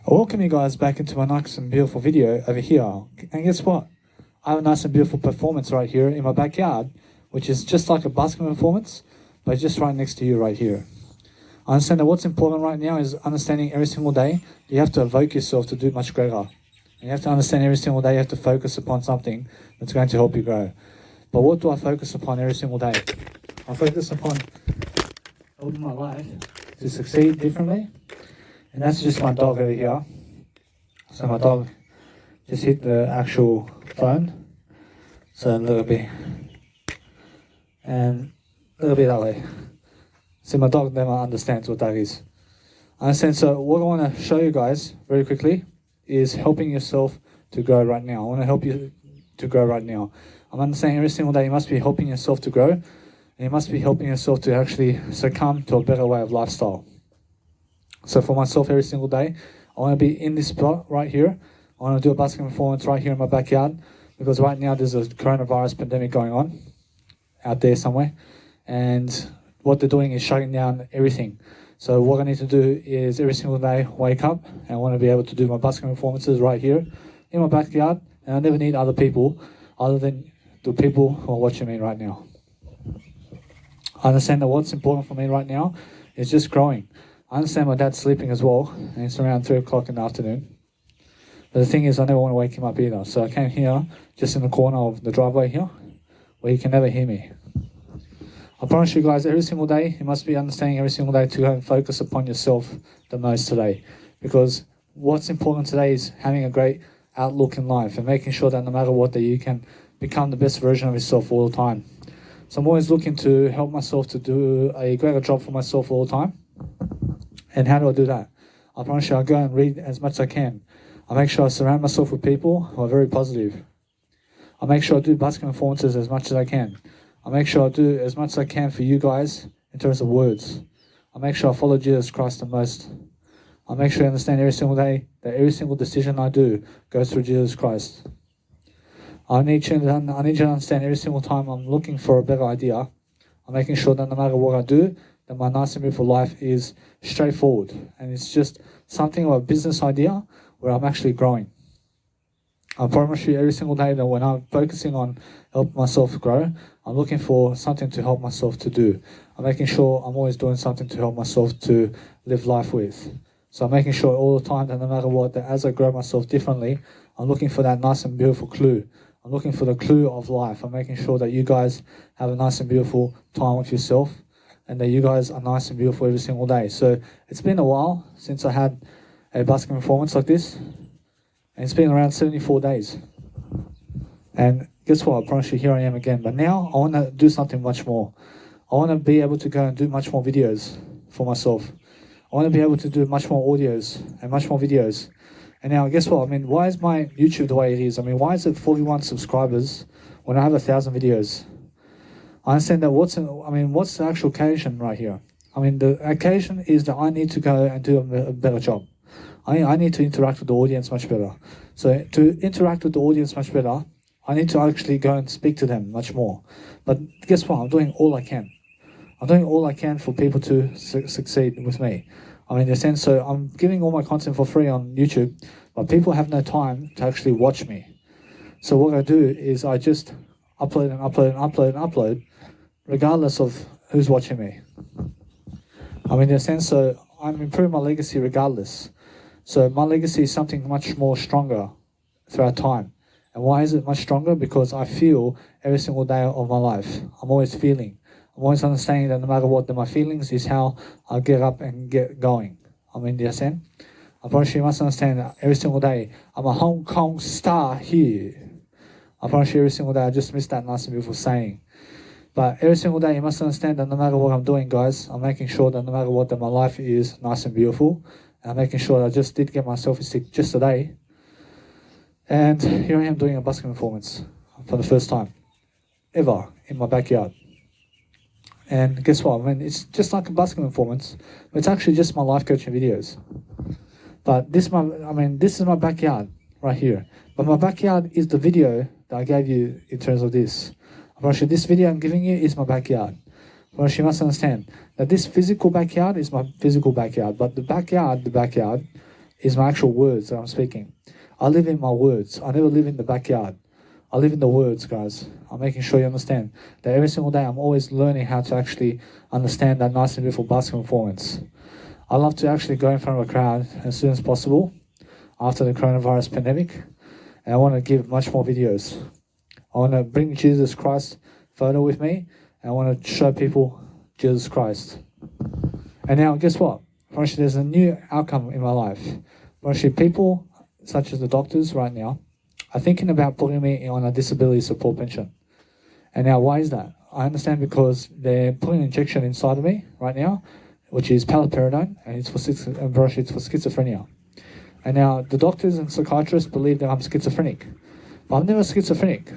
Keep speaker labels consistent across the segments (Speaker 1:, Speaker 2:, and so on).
Speaker 1: I welcome you guys back into my nice and beautiful video over here. And guess what? I have a nice and beautiful performance right here in my backyard, which is just like a busking performance, but just right next to you right here. I understand that what's important right now is understanding every single day you have to evoke yourself to do much greater. And you have to understand every single day you have to focus upon something that's going to help you grow. But what do I focus upon every single day? I focus upon helping my life to succeed differently. And that's just my dog over here. So my dog just hit the actual phone. So a little bit. And a little bit that way. See, my dog never understands what that is. I understand. So what I want to show you guys very quickly is helping yourself to grow right now. I want to help you to grow right now. I'm understanding every single day you must be helping yourself to grow. And you must be helping yourself to actually succumb to a better way of lifestyle. So for myself, every single day, I want to be in this spot right here. I want to do a busking performance right here in my backyard, because right now there's a coronavirus pandemic going on out there somewhere. And what they're doing is shutting down everything. So what I need to do is every single day wake up, and I want to be able to do my busking performances right here in my backyard. And I never need other people other than the people who are watching me right now. I understand that what's important for me right now is just growing. I understand my dad's sleeping as well, and it's around 3 o'clock in the afternoon. But the thing is, I never want to wake him up either. So I came here, just in the corner of the driveway here, where he can never hear me. I promise you guys, every single day, you must be understanding every single day to go and focus upon yourself the most today. Because what's important today is having a great outlook in life and making sure that no matter what, that you can become the best version of yourself all the time. So I'm always looking to help myself to do a greater job for myself all the time. And how do I do that? I promise you, I go and read as much as I can. I make sure I surround myself with people who are very positive. I make sure I do busking performances as much as I can. I make sure I do as much as I can for you guys in terms of words. I make sure I follow Jesus Christ the most. I make sure I understand every single day that every single decision I do goes through Jesus Christ. I need you to understand every single time I'm looking for a better idea, I'm making sure that no matter what I do, that my nice and beautiful life is straightforward. And it's just something of a business idea where I'm actually growing. I promise you every single day that when I'm focusing on helping myself grow, I'm looking for something to help myself to do. I'm making sure I'm always doing something to help myself to live life with. So I'm making sure all the time that no matter what, that as I grow myself differently, I'm looking for that nice and beautiful clue. I'm looking for the clue of life. I'm making sure that you guys have a nice and beautiful time with yourself, and that you guys are nice and beautiful every single day. So it's been a while since I had a busking performance like this, and it's been around 74 days. And guess what? I promise you, here I am again. But now I want to do something much more. I want to be able to go and do much more videos for myself. I want to be able to do much more audios and much more videos. And now, guess what? I mean, why is my YouTube the way it is? I mean, why is it 41 subscribers when I have 1,000 videos? I understand that what's the actual occasion right here? I mean, the occasion is that I need to go and do a better job. I need to interact with the audience much better. So to interact with the audience much better, I need to actually go and speak to them much more. But guess what? I'm doing all I can. I'm doing all I can for people to succeed with me. I mean, in a sense, so I'm giving all my content for free on YouTube, but people have no time to actually watch me. So what I do is I just upload and upload and upload and upload, regardless of who's watching me. I mean, in a sense, so I'm improving my legacy regardless. So my legacy is something much more stronger throughout time. And why is it much stronger? Because I feel every single day of my life. I'm always feeling. I'm always understanding that no matter what, that my feelings is how I get up and get going. I mean, yes, and I promise you must understand that every single day, I'm a Hong Kong star here. I promise you every single day, I just missed that nice and beautiful saying. But every single day, you must understand that no matter what I'm doing, guys, I'm making sure that no matter what, that my life is nice and beautiful. And I'm making sure that I just did get my selfie stick just today. And here I am doing a busking performance for the first time ever in my backyard. And guess what? I mean, it's just like a busking performance, but it's actually just my life coaching videos. But this is my backyard right here. But my backyard is the video that I gave you in terms of this. I promise you, this video I'm giving you is my backyard. I promise you must understand that this physical backyard is my physical backyard, but the backyard is my actual words that I'm speaking. I live in my words. I never live in the backyard. I live in the words, guys. I'm making sure you understand that every single day I'm always learning how to actually understand that nice and beautiful basking performance. I love to actually go in front of a crowd as soon as possible after the coronavirus pandemic, and I want to give much more videos. I want to bring Jesus Christ photo with me, and I want to show people Jesus Christ. And now, guess what? Actually, there's a new outcome in my life. Actually, people such as the doctors right now are thinking about putting me on a disability support pension. And now, why is that? I understand because they're putting an injection inside of me right now, which is paliperidone, and it's for schizophrenia. And now, the doctors and psychiatrists believe that I'm schizophrenic. But I'm never schizophrenic.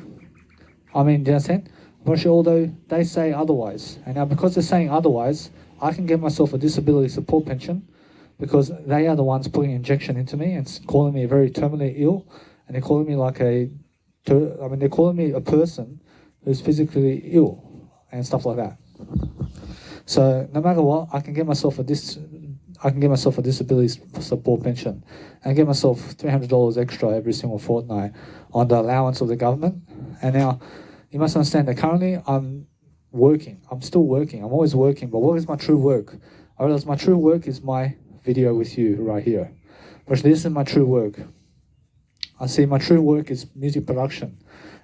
Speaker 1: I mean, do you understand? Although they say otherwise. And now, because they're saying otherwise, I can get myself a disability support pension because they are the ones putting an injection into me and calling me very terminally ill, and they're calling me they're calling me a person who's physically ill and stuff like that. So no matter what, I can get myself a disability support pension and get myself $300 extra every single fortnight on the allowance of the government. And now, you must understand that currently I'm working. I'm still working. I'm always working. But what is my true work? I realize my true work is my video with you right here. But this is my true work. I see my true work is music production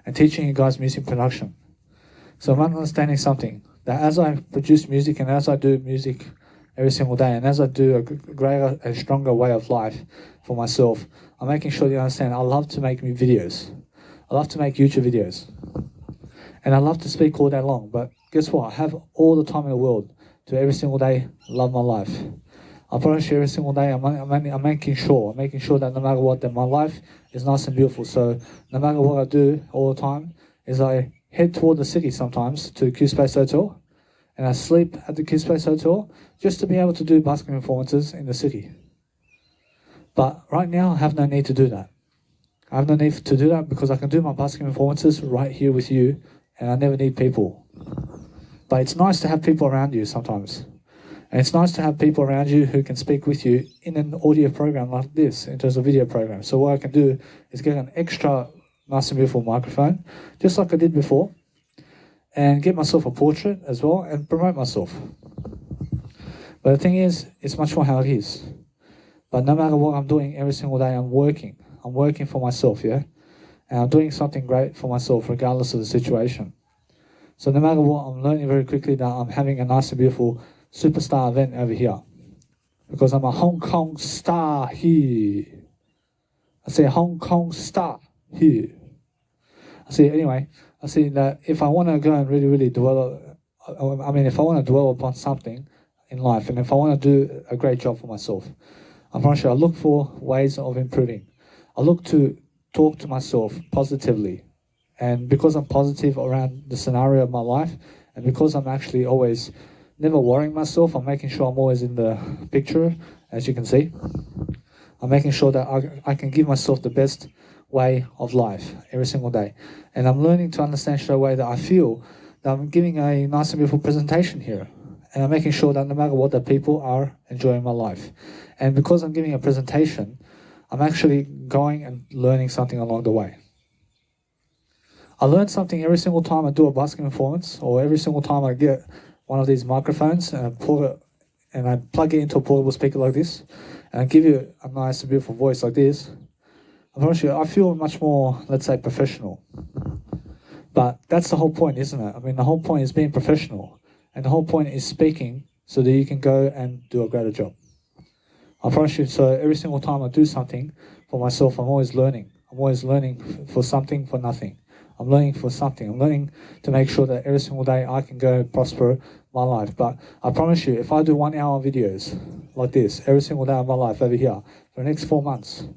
Speaker 1: and teaching you guys music production. So I'm understanding something, that as I produce music and as I do music every single day and as I do a greater and stronger way of life for myself, I'm making sure you understand I love to make videos. I love to make YouTube videos. And I love to speak all day long, but guess what? I have all the time in the world to every single day love my life. I promise you every single day I'm making sure that no matter what, that my life is nice and beautiful. So no matter what I do all the time is I head toward the city sometimes to Q Space Hotel, and I sleep at the Q Space Hotel just to be able to do busking performances in the city. But right now I have no need to do that. I have no need to do that because I can do my busking performances right here with you, and I never need people. But it's nice to have people around you sometimes. And it's nice to have people around you who can speak with you in an audio program like this, in terms of video program. So what I can do is get an extra nice and beautiful microphone, just like I did before, and get myself a portrait as well and promote myself. But the thing is, it's much more how it is. But no matter what I'm doing every single day, I'm working. I'm working for myself, yeah? And I'm doing something great for myself regardless of the situation. So no matter what, I'm learning very quickly that I'm having a nice and beautiful superstar event over here. Because I'm a Hong Kong star here. I say Hong Kong star here. I see that if I want to go and really dwell, if I want to dwell upon something in life, and if I want to do a great job for myself, I promise you, I look for ways of improving. I look to talk to myself positively. And because I'm positive around the scenario of my life, and because I'm actually always never worrying myself, I'm making sure I'm always in the picture, as you can see. I'm making sure that I can give myself the best way of life every single day. And I'm learning to understand straight away that I feel that I'm giving a nice and beautiful presentation here. And I'm making sure that no matter what, the people are enjoying my life. And because I'm giving a presentation, I'm actually going and learning something along the way. I learn something every single time I do a busking performance, or every single time I get one of these microphones and I plug it into a portable speaker like this, and I give you a nice and beautiful voice like this. I promise you, I feel much more, let's say, professional. But that's the whole point, isn't it? I mean, the whole point is being professional, and the whole point is speaking so that you can go and do a greater job. I promise you, so every single time I do something for myself, I'm always learning. I'm always learning for something, for nothing. I'm learning for something. I'm learning to make sure that every single day I can go and prosper my life. But I promise you, if I do 1 hour videos like this every single day of my life over here for the next 4 months,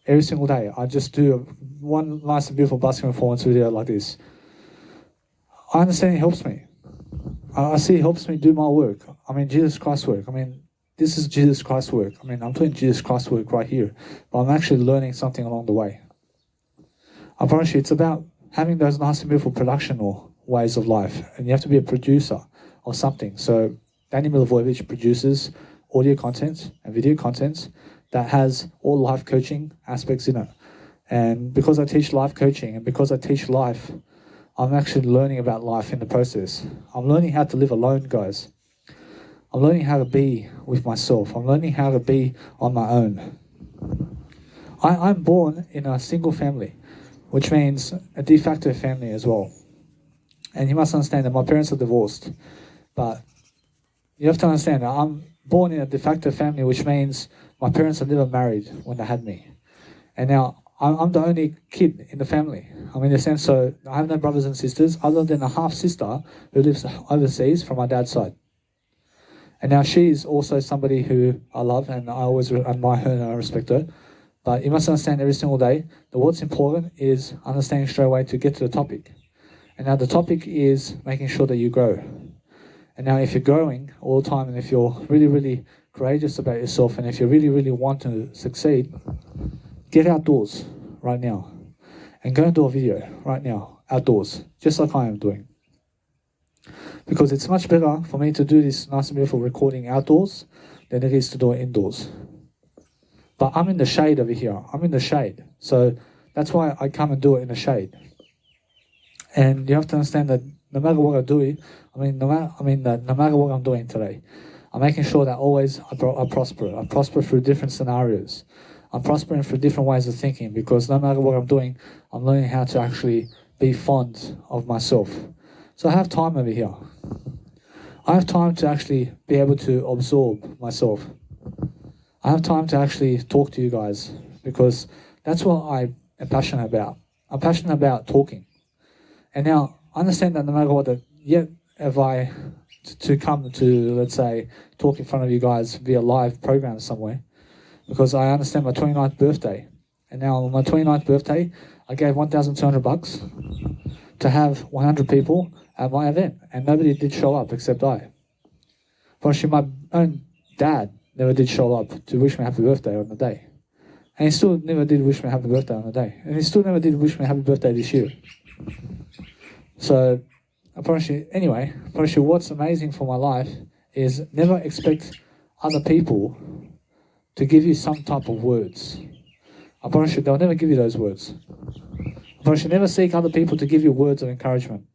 Speaker 1: every single day, I just do one nice and beautiful busking performance video like this, I understand it helps me. I see it helps me do my work. I mean, Jesus Christ's work. I mean, this is Jesus Christ's work. I mean, I'm doing Jesus Christ's work right here, but I'm actually learning something along the way. I promise you, it's about having those nice and beautiful production or ways of life, and you have to be a producer or something. So Danny Milivojevic produces audio contents and video contents that has all life coaching aspects in it. And because I teach life coaching and because I teach life, I'm actually learning about life in the process. I'm learning how to live alone, guys. I'm learning how to be with myself. I'm learning how to be on my own. I'm born in a single family, which means a de facto family as well. And you must understand that my parents are divorced, but you have to understand that I'm born in a de facto family, which means my parents have never married when they had me. And now I'm the only kid in the family. I mean, in a sense, so I have no brothers and sisters other than a half-sister who lives overseas from my dad's side. And now she's also somebody who I love and I always admire her and I respect her. But you must understand every single day that what's important is understanding straight away to get to the topic. And now the topic is making sure that you grow. And now if you're growing all the time and if you're really, really courageous about yourself and if you really, really want to succeed, get outdoors right now and go and do a video right now, outdoors, just like I am doing. Because it's much better for me to do this nice and beautiful recording outdoors than it is to do it indoors. But I'm in the shade over here. I'm in the shade. So that's why I come and do it in the shade. And you have to understand that no matter what I do, no matter what I'm doing today, I'm making sure that always I prosper. I prosper through different scenarios. I'm prospering through different ways of thinking because no matter what I'm doing, I'm learning how to actually be fond of myself. So I have time over here. I have time to actually be able to absorb myself. I have time to actually talk to you guys because that's what I am passionate about. I'm passionate about talking. And now, I understand that no matter what, yet have I to come to, let's say, talk in front of you guys via live program somewhere, because I understand my 29th birthday. And now on my 29th birthday, I gave $1,200 to have 100 people at my event. And nobody did show up except I. Actually, my own dad never did show up to wish me happy birthday on the day. And he still never did wish me happy birthday on the day. And he still never did wish me happy birthday this year. So, I promise you, what's amazing for my life is never expect other people to give you some type of words. I promise you, they'll never give you those words. I promise you, never seek other people to give you words of encouragement.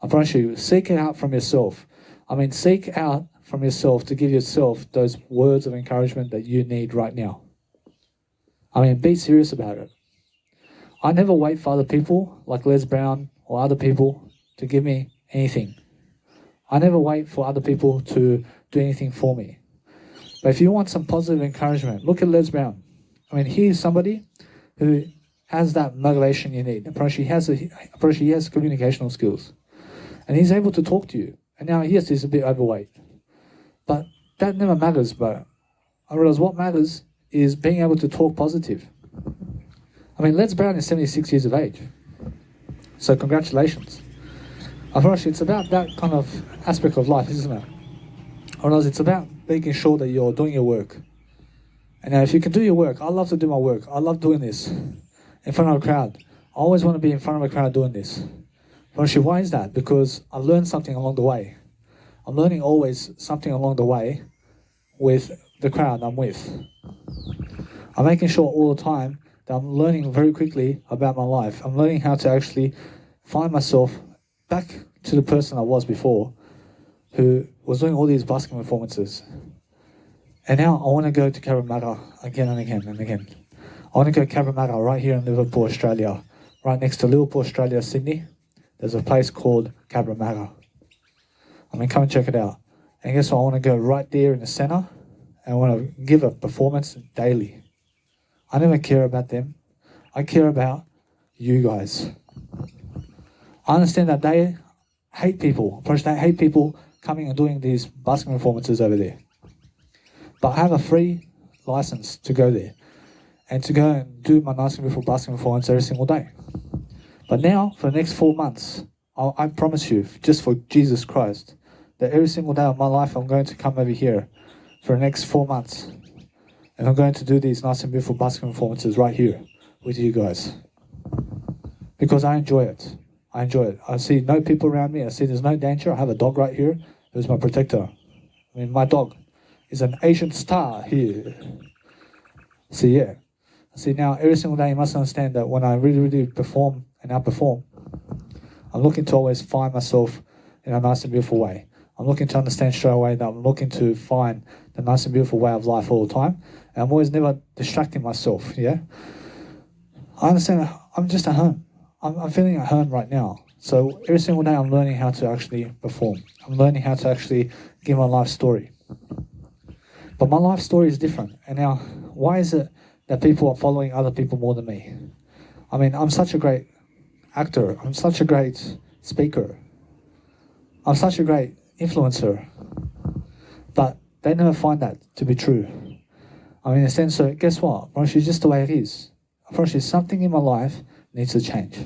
Speaker 1: I promise you, seek it out from yourself. Seek out from yourself to give yourself those words of encouragement that you need right now. Be serious about it. I never wait for other people, like Les Brown or other people, to give me anything. I never wait for other people to do anything for me. But if you want some positive encouragement, look at Les Brown. He is somebody who has that motivation you need. He has communicational skills. And he's able to talk to you. And now, yes, he's a bit overweight. But that never matters, bro. I realize what matters is being able to talk positive. Les Brown is 76 years of age. So congratulations. I promise you, it's about that kind of aspect of life, isn't it? Or else it's about making sure that you're doing your work. And now if you can do your work, I love to do my work. I love doing this in front of a crowd. I always want to be in front of a crowd doing this. Actually, why is that? Because I learned something along the way. I'm learning always something along the way with the crowd I'm with. I'm making sure all the time that I'm learning very quickly about my life. I'm learning how to actually find myself back to the person I was before, who was doing all these busking performances. And now I want to go to Cabramatta again and again and again. I want to go to Cabramatta right here in Liverpool, Australia, right next to Liverpool, Australia, Sydney. There's a place called Cabramatta. Come and check it out. And guess what? I want to go right there in the center and I want to give a performance daily. I never care about them. I care about you guys. I understand that they hate people. They hate people coming and doing these busking performances over there. But I have a free license to go there and to go and do my nice and beautiful busking performance every single day. But now, for the next 4 months, I promise you, just for Jesus Christ, that every single day of my life I'm going to come over here for the next 4 months. And I'm going to do these nice and beautiful busking performances right here with you guys. Because I enjoy it. I enjoy it. I see no people around me. I see there's no danger. I have a dog right here who's my protector. My dog is an Asian star here. See, yeah. See, now every single day you must understand that when I really perform and outperform, I'm looking to always find myself in a nice and beautiful way. I'm looking to understand straight away that I'm looking to find the nice and beautiful way of life all the time. And I'm always never distracting myself, yeah? I understand I'm just at home. I'm feeling at home right now. So every single day I'm learning how to actually perform. I'm learning how to actually give my life story. But my life story is different. And now, why is it that people are following other people more than me? I mean, I'm such a great actor. I'm such a great speaker. I'm such a great influencer. But they never find that to be true. I mean, in a sense, so guess what? It's just the way it is. Unfortunately, something in my life needs to change.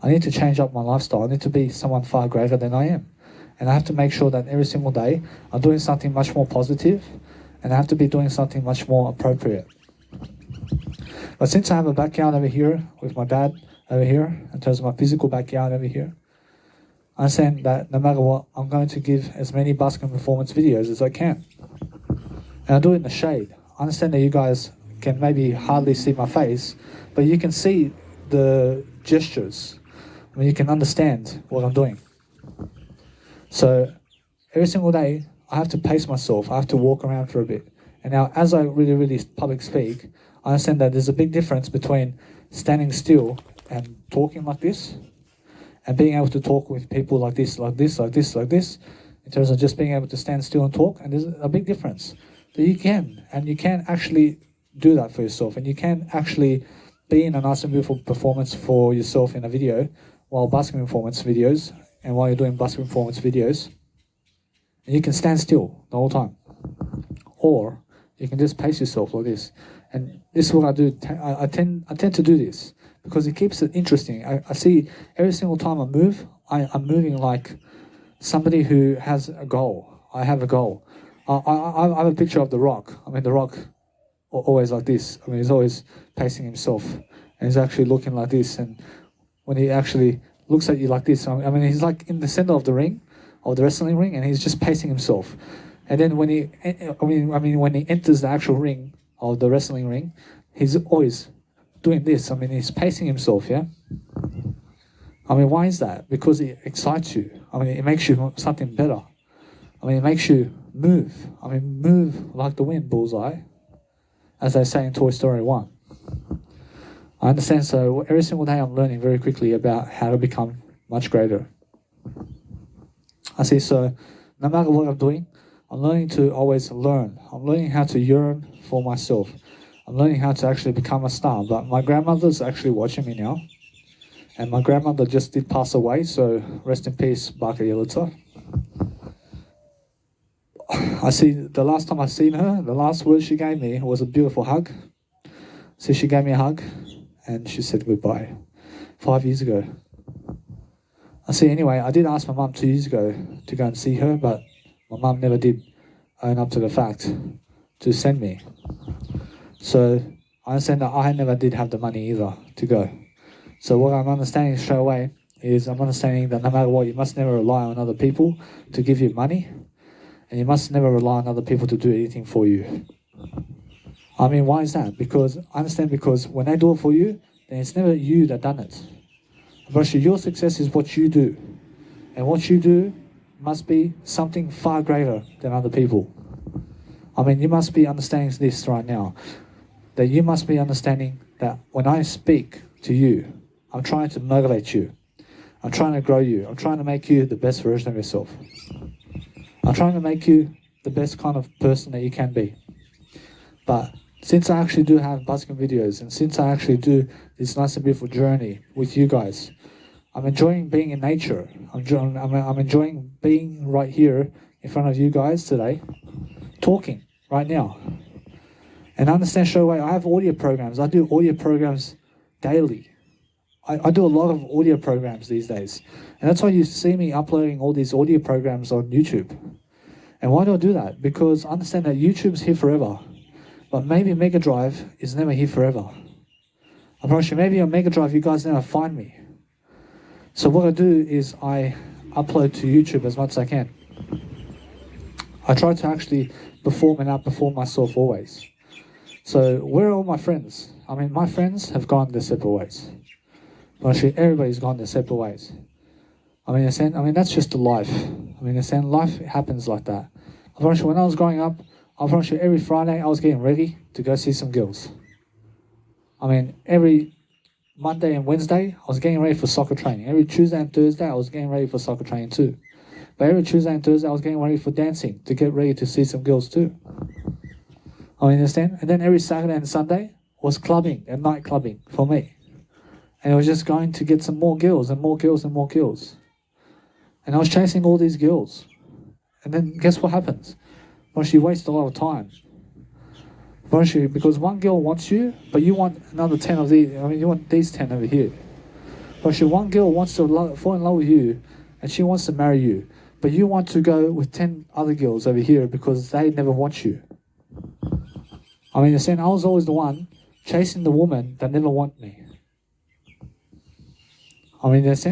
Speaker 1: I need to change up my lifestyle. I need to be someone far greater than I am. And I have to make sure that every single day I'm doing something much more positive, and I have to be doing something much more appropriate. But since I have a backyard over here with my dad over here, in terms of my physical backyard over here, I understand that no matter what, I'm going to give as many Busking performance videos as I can. And I do it in the shade. I understand that you guys can maybe hardly see my face, but you can see the gestures. I mean, you can understand what I'm doing. So every single day, I have to pace myself. I have to walk around for a bit. And now, as I really public speak, I understand that there's a big difference between standing still and talking like this, and being able to talk with people like this, in terms of just being able to stand still and talk. And there's a big difference that you can actually do that for yourself, and you can actually be in a nice and beautiful performance for yourself in a video while Busking performance videos, and while you're doing Busking performance videos, and you can stand still the whole time. Or you can just pace yourself like this. And this is what I do. I tend to do this because it keeps it interesting. I see every single time I move, I'm moving like somebody who has a goal. I have a goal. I have a picture of The Rock. I mean, The Rock always like this. I mean, he's always pacing himself, and he's actually looking like this. And when he actually looks at you like this, I mean, he's like in the center of the ring, of the wrestling ring, and he's just pacing himself. And then when he enters the actual ring of the wrestling ring, he's always doing this. I mean, he's pacing himself, yeah? I mean, why is that? Because it excites you. I mean, it makes you want something better. I mean, it makes you move. I mean, move like the wind, bullseye, as they say in Toy Story 1. I understand, so every single day I'm learning very quickly about how to become much greater. I see, so no matter what I'm doing, I'm learning to always learn. I'm learning how to yearn for myself. I'm learning how to actually become a star. But my grandmother's actually watching me now. And my grandmother just did pass away, so rest in peace, Baka Yelitsa. I see, the last time I seen her, the last word she gave me was a beautiful hug. So she gave me a hug, and she said goodbye 5 years ago. I see, anyway, I did ask my mum 2 years ago to go and see her, but my mum never did own up to the fact to send me. So I understand that I never did have the money either to go. So what I'm understanding straight away is I'm understanding that no matter what, you must never rely on other people to give you money, and you must never rely on other people to do anything for you. I mean, why is that? Because I understand, because when they do it for you, then it's never you that done it. But your success is what you do. And what you do must be something far greater than other people. I mean, you must be understanding this right now. That you must be understanding that when I speak to you, I'm trying to motivate you. I'm trying to grow you. I'm trying to make you the best version of yourself. I'm trying to make you the best kind of person that you can be. But since I actually do have Busking videos, and since I actually do this nice and beautiful journey with you guys, I'm enjoying being in nature. I'm enjoying being right here in front of you guys today, talking right now. And understand straight away, I have audio programs. I do audio programs daily. I do a lot of audio programs these days. And that's why you see me uploading all these audio programs on YouTube. And why do I do that? Because I understand that YouTube's here forever. But maybe Mega Drive is never here forever. I promise you, maybe on Mega Drive you guys never find me. So what I do is I upload to YouTube as much as I can. I try to actually perform and outperform myself always. So where are all my friends? I mean, my friends have gone their separate ways. Actually, everybody's gone their separate ways. I mean, that's just the life. I mean, life happens like that. I promise you, when I was growing up, I promise you, every Friday I was getting ready to go see some girls. I mean, every Monday and Wednesday I was getting ready for soccer training. Every Tuesday and Thursday I was getting ready for soccer training too. But every Tuesday and Thursday I was getting ready for dancing to get ready to see some girls too. I mean, understand? And then every Saturday and Sunday was clubbing and night clubbing for me. And I was just going to get some more girls and more girls and more girls. And I was chasing all these girls. And then guess what happens? Well, you waste a lot of time. Because one girl wants you, but you want another 10 of these. I mean, you want these 10 over here. One girl wants to fall in love with you, and she wants to marry you. But you want to go with 10 other girls over here because they never want you. I mean, I was always the one chasing the woman that never want me. I mean, guess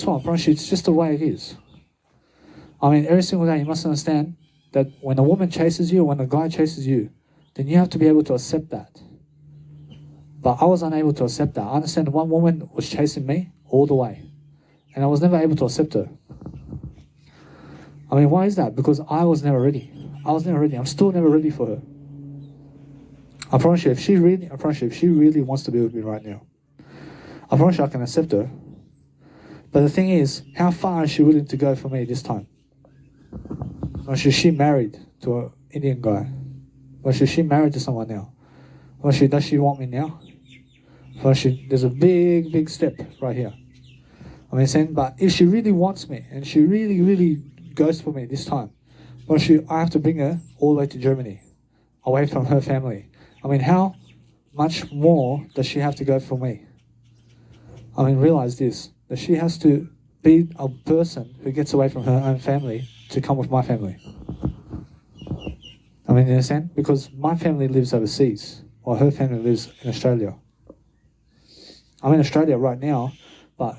Speaker 1: what? It's just the way it is. I mean, every single day you must understand that when a woman chases you, when a guy chases you, then you have to be able to accept that. But I was unable to accept that. I understand one woman was chasing me all the way, and I was never able to accept her. I mean, why is that? Because I was never ready. I'm still never ready for her. I promise you, if she really wants to be with me right now, I promise you I can accept her. But the thing is, how far is she willing to go for me this time? She married to an Indian guy. She married to someone now. Does she want me now? There's a big step right here. I mean, but if she really wants me and she really goes for me this time, I have to bring her all the way to Germany, away from her family. I mean, how much more does she have to go for me? I mean, realize this, that she has to be a person who gets away from her own family to come with my family. I mean, you understand? Because my family lives overseas, while her family lives in Australia. I'm in Australia right now, but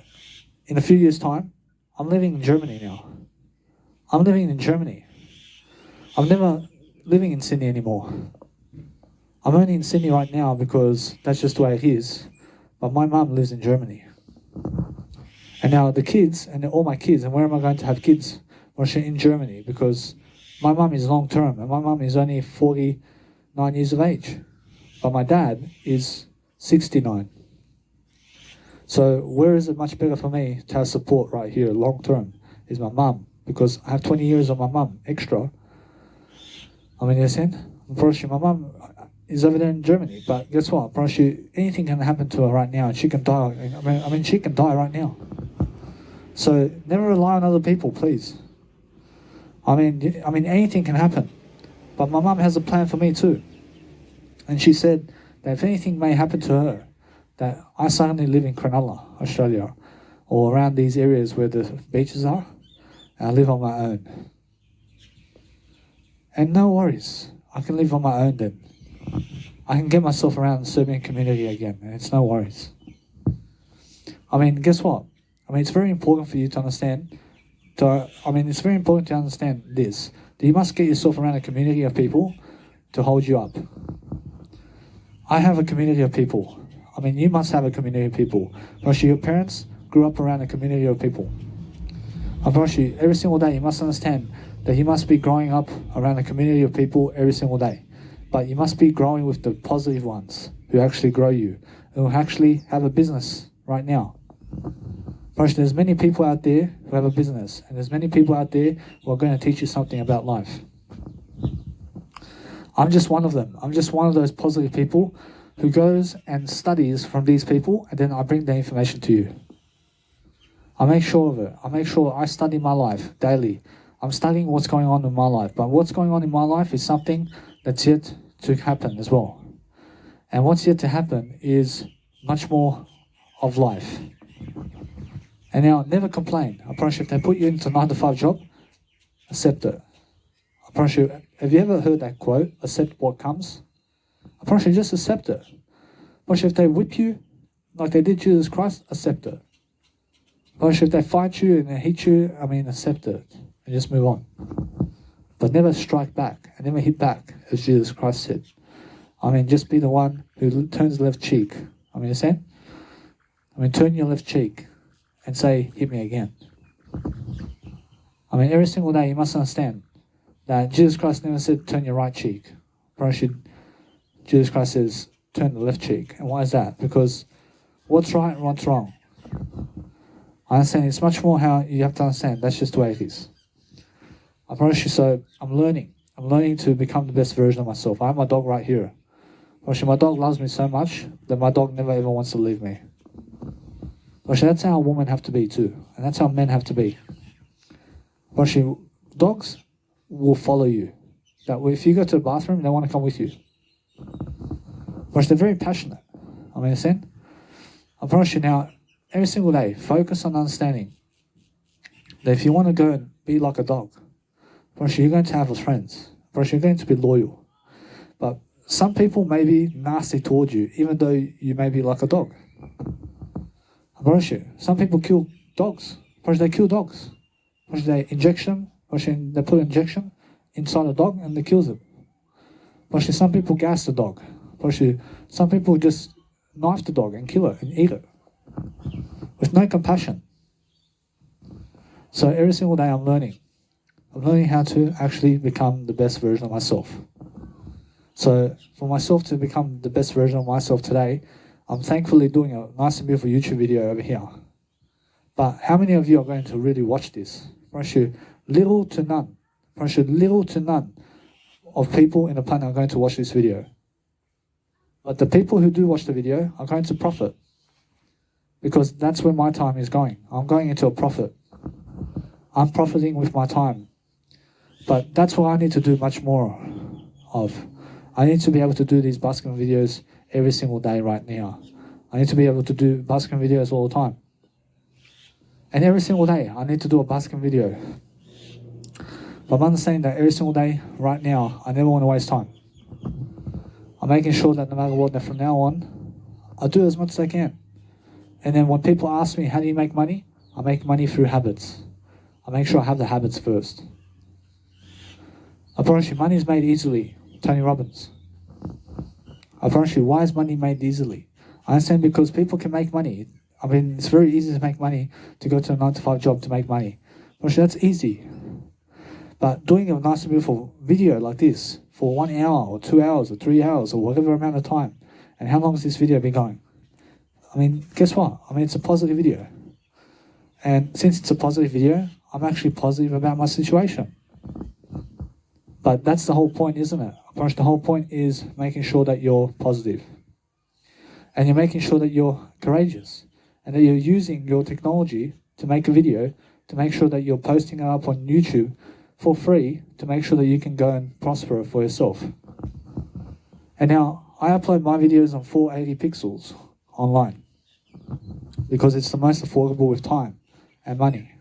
Speaker 1: in a few years' time, I'm living in Germany now. I'm living in Germany. I'm never living in Sydney anymore. I'm only in Sydney right now because that's just the way it is. But my mum lives in Germany. And now the kids, and all my kids, and where am I going to have kids? Well, in Germany, because my mum is long term, and my mum is only 49 years of age. But my dad is 69. So where is it much better for me to have support right here, long term, is my mum. Because I have 20 years of my mum extra. I mean, you understand? Unfortunately, my mum is over there in Germany. But guess what? Unfortunately, anything can happen to her right now, and she can die. I mean, she can die right now. So never rely on other people, please. I mean, anything can happen. But my mum has a plan for me too. And she said that if anything may happen to her, that I suddenly live in Cronulla, Australia, or around these areas where the beaches are, and I live on my own. And no worries, I can live on my own then. I can get myself around the Serbian community again, and it's no worries. I mean, guess what? I mean, it's very important for you to understand. It's very important to understand this. That you must get yourself around a community of people to hold you up. I have a community of people. I mean, you must have a community of people. Your parents grew up around a community of people. I promise you, every single day you must understand that you must be growing up around a community of people every single day. But you must be growing with the positive ones who actually grow you, who actually have a business right now. There's many people out there who have a business, and there's many people out there who are going to teach you something about life. I'm just one of them. I'm just one of those positive people who goes and studies from these people, and then I bring the information to you. I make sure of it. I make sure I study my life daily. I'm studying what's going on in my life, but what's going on in my life is something that's yet to happen as well. And what's yet to happen is much more of life. And now, never complain. I promise you, if they put you into a 9-to-5 job, accept it. I promise you, have you ever heard that quote, accept what comes? I promise you, just accept it. I promise you, if they whip you, like they did Jesus Christ, accept it. I promise you, if they fight you and they hit you, accept it. And just move on. but never strike back and never hit back, as Jesus Christ said. I mean, just be the one who turns the left cheek. I mean, understand? I mean, turn your left cheek and say, hit me again. I mean, every single day you must understand that Jesus Christ never said, turn your right cheek. Jesus Christ says, turn the left cheek. And why is that? Because what's right and what's wrong? I understand it's much more how you have to understand. That's just the way it is. I promise you, so I'm learning. I'm learning to become the best version of myself. I have my dog right here. My dog loves me so much that my dog never ever wants to leave me. That's how women have to be too. And that's how men have to be. Dogs will follow you. That if you go to the bathroom, they want to come with you. They're very passionate. I mean, understand? I promise you now, every single day, focus on understanding that if you want to go and be like a dog, you're going to have friends. You're going to be loyal. But some people may be nasty towards you, even though you may be like a dog. I promise you, some people kill dogs. They kill dogs. They inject them. They put an injection inside a dog and they kills it. Some people gas the dog. Some people just knife the dog and kill it and eat it with no compassion. So every single day I'm learning. I'm learning how to actually become the best version of myself. So for myself to become the best version of myself today, I'm thankfully doing a nice and beautiful YouTube video over here. But how many of you are going to really watch this? Little to none. Little to none of people in the planet are going to watch this video. But the people who do watch the video are going to profit. Because that's where my time is going. I'm going into a profit. I'm profiting with my time. But that's what I need to do much more of. I need to be able to do these busking videos every single day right now. I need to be able to do busking videos all the time. And every single day, I need to do a busking video. But I'm understanding that every single day, right now, I never want to waste time. I'm making sure that no matter what, that from now on, I do as much as I can. And then when people ask me, how do you make money? I make money through habits. I make sure I have the habits first. I promise you, money is made easily. Tony Robbins. I promise you, why is money made easily? I understand because people can make money. I mean, it's very easy to make money, to go to a 9-to-5 job to make money. That's easy. But doing a nice and beautiful video like this for 1 hour or 2 hours or 3 hours or whatever amount of time, and how long has this video been going? I mean, guess what? I mean, it's a positive video. And since it's a positive video, I'm actually positive about my situation. But that's the whole point, isn't it? The whole point is making sure that you're positive. And you're making sure that you're courageous. And that you're using your technology to make a video, to make sure that you're posting it up on YouTube for free, to make sure that you can go and prosper for yourself. And now, I upload my videos on 480 pixels online. Because it's the most affordable with time and money.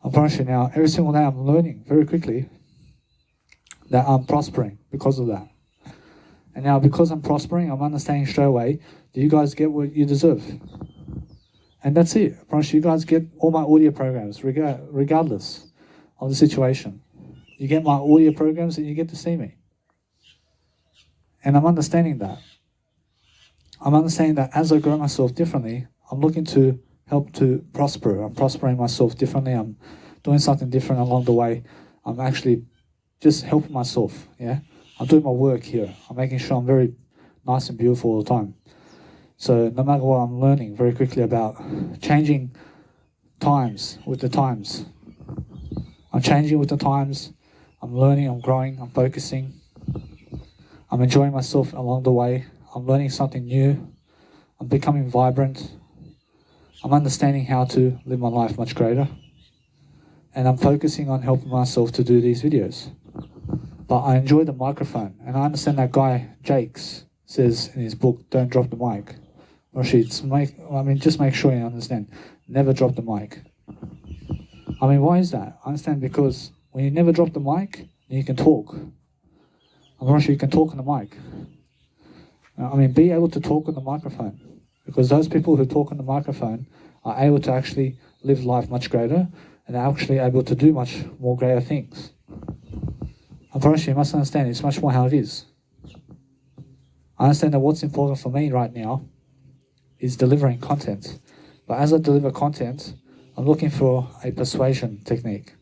Speaker 1: I promise you now, every single day I'm learning very quickly that I'm prospering because of that. And now because I'm prospering, I'm understanding straight away that you guys get what you deserve. And that's it. I promise you guys get all my audio programs, regardless of the situation. You get my audio programs and you get to see me. And I'm understanding that. I'm understanding that as I grow myself differently, I'm looking to help to prosper. I'm prospering myself differently. I'm doing something different along the way. I'm actually just helping myself, yeah? I'm doing my work here. I'm making sure I'm very nice and beautiful all the time. So no matter what, I'm learning very quickly about changing times with the times. I'm changing with the times. I'm learning, I'm growing, I'm focusing. I'm enjoying myself along the way. I'm learning something new. I'm becoming vibrant. I'm understanding how to live my life much greater. And I'm focusing on helping myself to do these videos. But I enjoy the microphone. And I understand that guy, Jakes, says in his book, don't drop the mic. Just make sure you understand. Never drop the mic. I mean, why is that? I understand because when you never drop the mic, you can talk. I'm sure you can talk on the mic. I mean, be able to talk on the microphone. Because those people who talk on the microphone are able to actually live life much greater and are actually able to do much more greater things. promise you must understand it's much more how it is. I understand that what's important for me right now is delivering content. But as I deliver content, I'm looking for a persuasion technique.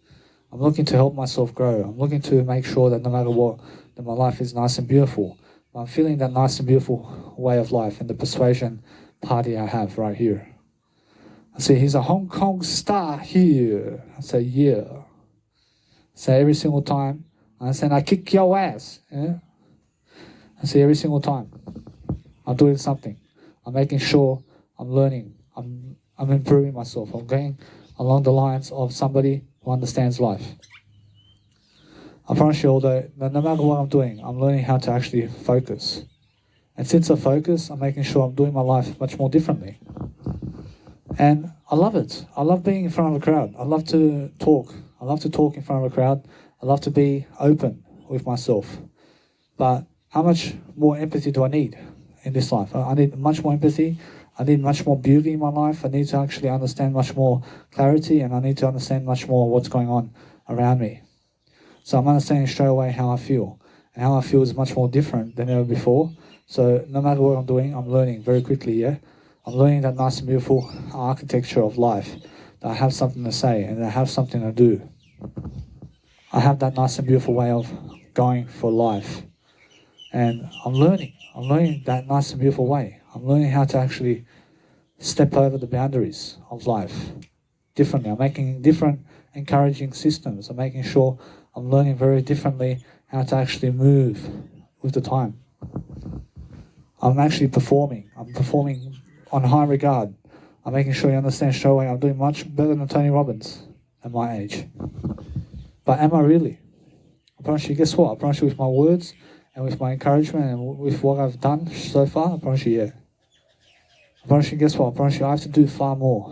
Speaker 1: I'm looking to help myself grow. I'm looking to make sure that no matter what, that my life is nice and beautiful. I'm feeling that nice and beautiful way of life and the persuasion party I have right here. I say, he's a Hong Kong star here. I say, yeah. I say every single time. I say, I kick your ass. Yeah? I say every single time. I'm doing something. I'm making sure I'm learning. I'm improving myself. I'm going along the lines of somebody who understands life. I promise you all that no matter what I'm doing, I'm learning how to actually focus. And since I focus, I'm making sure I'm doing my life much more differently. And I love it. I love being in front of a crowd. I love to talk. I love to talk in front of a crowd. I love to be open with myself. But how much more empathy do I need in this life? I need much more empathy. I need much more beauty in my life. I need to actually understand much more clarity, and I need to understand much more what's going on around me. So I'm understanding straight away how I feel. And how I feel is much more different than ever before. So no matter what I'm doing, I'm learning very quickly, yeah? I'm learning that nice and beautiful architecture of life. That I have something to say and I have something to do. I have that nice and beautiful way of going for life. And I'm learning that nice and beautiful way. I'm learning how to actually step over the boundaries of life differently. I'm making different encouraging systems. I'm making sure I'm learning very differently how to actually move with the time. I'm actually performing. I'm performing on high regard. I'm making sure you understand straight away I'm doing much better than Tony Robbins at my age. But am I really? I promise you, guess what? I promise you with my words and with my encouragement and with what I've done so far, I promise you, yeah. I promise you, guess what? I promise you I have to do far more.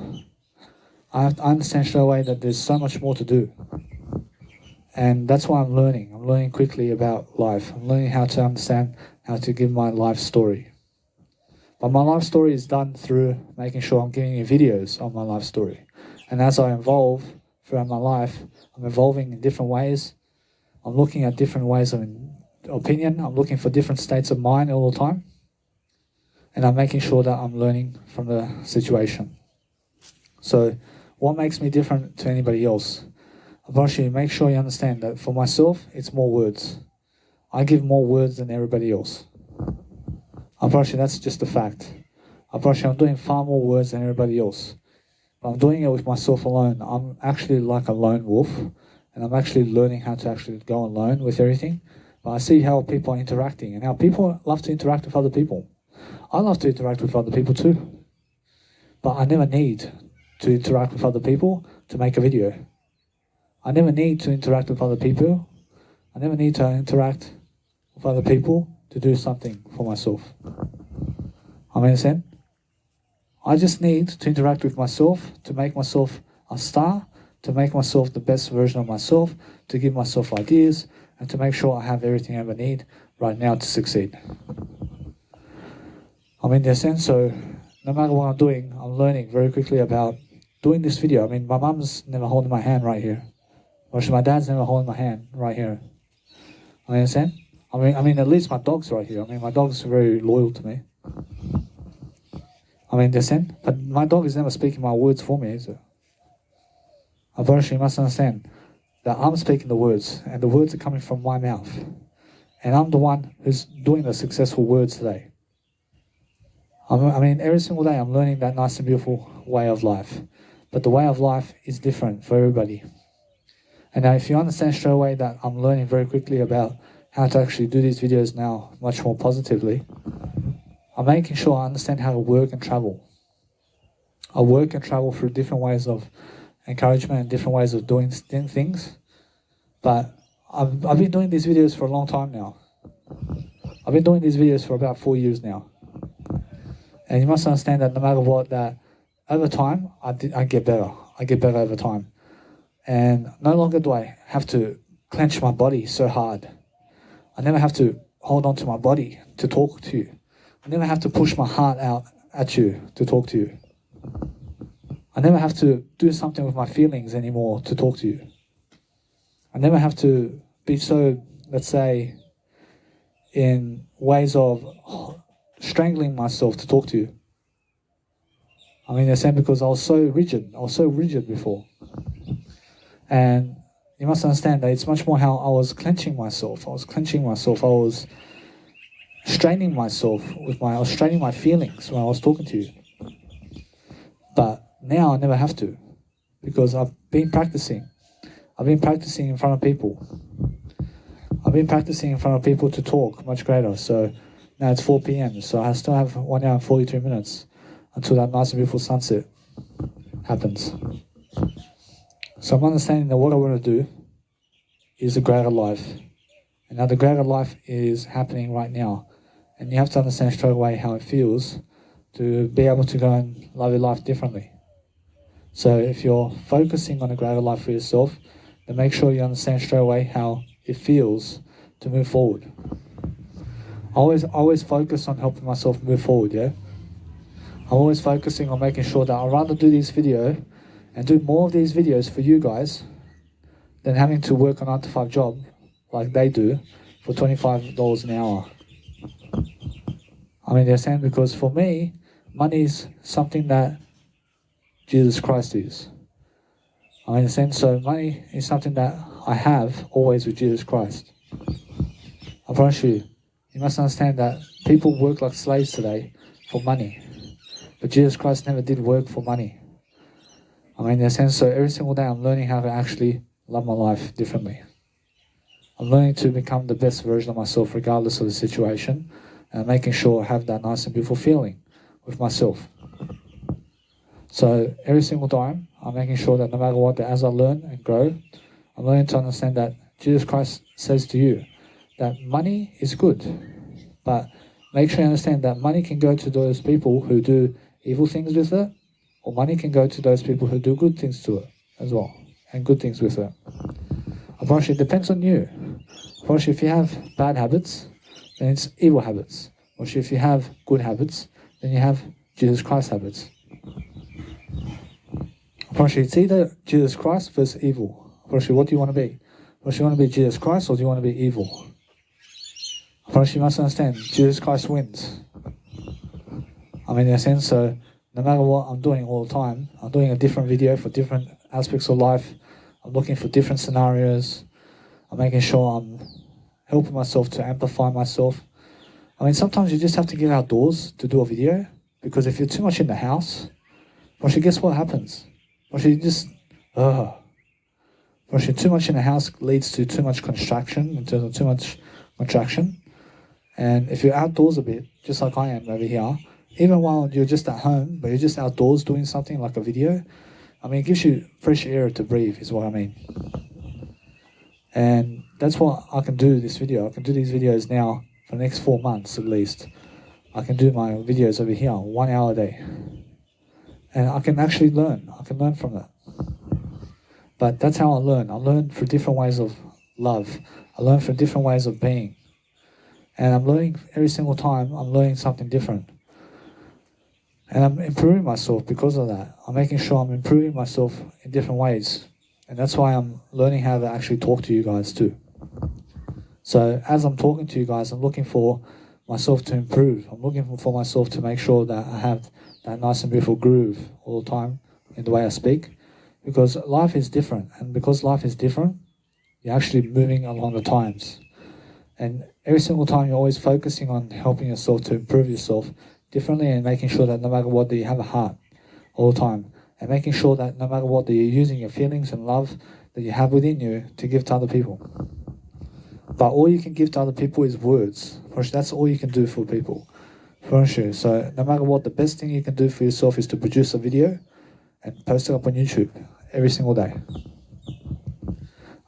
Speaker 1: I understand straight away that there's so much more to do. And that's why I'm learning. I'm learning quickly about life. I'm learning how to understand how to give my life story. But my life story is done through making sure I'm giving you videos of my life story. And as I evolve throughout my life, I'm evolving in different ways. I'm looking at different ways of opinion. I'm looking for different states of mind all the time. And I'm making sure that I'm learning from the situation. So what makes me different to anybody else? I promise you, make sure you understand that for myself, it's more words. I give more words than everybody else. I promise you, that's just a fact. I promise you, I'm doing far more words than everybody else. But I'm doing it with myself alone. I'm actually like a lone wolf, and I'm actually learning how to actually go alone with everything. But I see how people are interacting, and how people love to interact with other people. I love to interact with other people too. But I never need to interact with other people to make a video. I never need to interact with other people. I never need to interact with other people to do something for myself. I understand? I just need to interact with myself to make myself a star, to make myself the best version of myself, to give myself ideas, and to make sure I have everything I ever need right now to succeed. In that sense, so no matter what I'm doing, I'm learning very quickly about doing this video. My mum's never holding my hand right here. Or my dad's never holding my hand right here. You understand? At least my dog's right here. My dog's very loyal to me. Understand? But my dog is never speaking my words for me, is it? I promise you must understand that I'm speaking the words, and the words are coming from my mouth. And I'm the one who's doing the successful words today. Every single day I'm learning that nice and beautiful way of life. But the way of life is different for everybody. And now if you understand straight away that I'm learning very quickly about how to actually do these videos now much more positively, I'm making sure I understand how to work and travel. I work and travel through different ways of encouragement and different ways of doing things. But I've been doing these videos for a long time now. I've been doing these videos for about 4 years now. And you must understand that no matter what, that over time, I get better. I get better over time. And no longer do I have to clench my body so hard. I never have to hold on to my body to talk to you. I never have to push my heart out at you to talk to you. I never have to do something with my feelings anymore to talk to you. I never have to be so let's say, in ways of strangling myself to talk to you. I mean, they're saying because I was so rigid before. And you must understand that it's much more how I was clenching myself. I was straining myself I was straining my feelings when I was talking to you. But now I never have to, because I've been practicing. I've been practicing in front of people. I've been practicing in front of people to talk much greater. So now it's 4 p.m. So I still have 1 hour and 42 minutes until that nice and beautiful sunset happens. So I'm understanding that what I want to do is a greater life. And now the greater life is happening right now. And you have to understand straight away how it feels to be able to go and love your life differently. So if you're focusing on a greater life for yourself, then make sure you understand straight away how it feels to move forward. Always focus on helping myself move forward, yeah? I'm always focusing on making sure that I'd rather do this video and do more of these videos for you guys than having to work a 9-to-5 job like they do for $25 an hour. I mean, they're saying because for me, money is something that Jesus Christ is. I mean, in a sense, so money is something that I have always with Jesus Christ. I promise you, you must understand that people work like slaves today for money. But Jesus Christ never did work for money. I mean, in a sense, so every single day I'm learning how to actually love my life differently. I'm learning to become the best version of myself regardless of the situation, and making sure I have that nice and beautiful feeling with myself. So every single time, I'm making sure that no matter what, that as I learn and grow, I'm learning to understand that Jesus Christ says to you that money is good, but make sure you understand that money can go to those people who do evil things with it, or money can go to those people who do good things to it as well, and good things with it. I promise you, it depends on you. I promise you, if you have bad habits, then it's evil habits. Or if you have good habits, then you have Jesus Christ habits. I promise you, it's either Jesus Christ versus evil. I promise you, what do you want to be? I promise you want to be Jesus Christ, or do you want to be evil? I promise you must understand, Jesus Christ wins. I mean, in a sense, so no matter what I'm doing all the time, I'm doing a different video for different aspects of life. I'm looking for different scenarios. I'm making sure I'm helping myself to amplify myself. I mean, sometimes you just have to get outdoors to do a video, because if you're too much in the house, guess what happens? You just, too much in the house leads to too much contraction, in terms of too much contraction. And if you're outdoors a bit, just like I am over here, even while you're just at home, but you're just outdoors doing something like a video, I mean, it gives you fresh air to breathe, is what I mean. And that's what I can do this video. I can do these videos now for the next 4 months at least. I can do my videos over here, 1 hour a day. And I can actually learn. I can learn from that. But that's how I learn. I learn through different ways of love. I learn through different ways of being. And I'm learning every single time, I'm learning something different. And I'm improving myself because of that. I'm making sure I'm improving myself in different ways. And that's why I'm learning how to actually talk to you guys too. So as I'm talking to you guys, I'm looking for myself to improve. I'm looking for myself to make sure that I have that nice and beautiful groove all the time in the way I speak. Because life is different. And because life is different, you're actually moving along the times. And every single time you're always focusing on helping yourself to improve yourself differently, and making sure that no matter what, that you have a heart all the time. And making sure that no matter what, that you're using your feelings and love that you have within you to give to other people. But all you can give to other people is words. That's all you can do for people. So no matter what, the best thing you can do for yourself is to produce a video and post it up on YouTube every single day.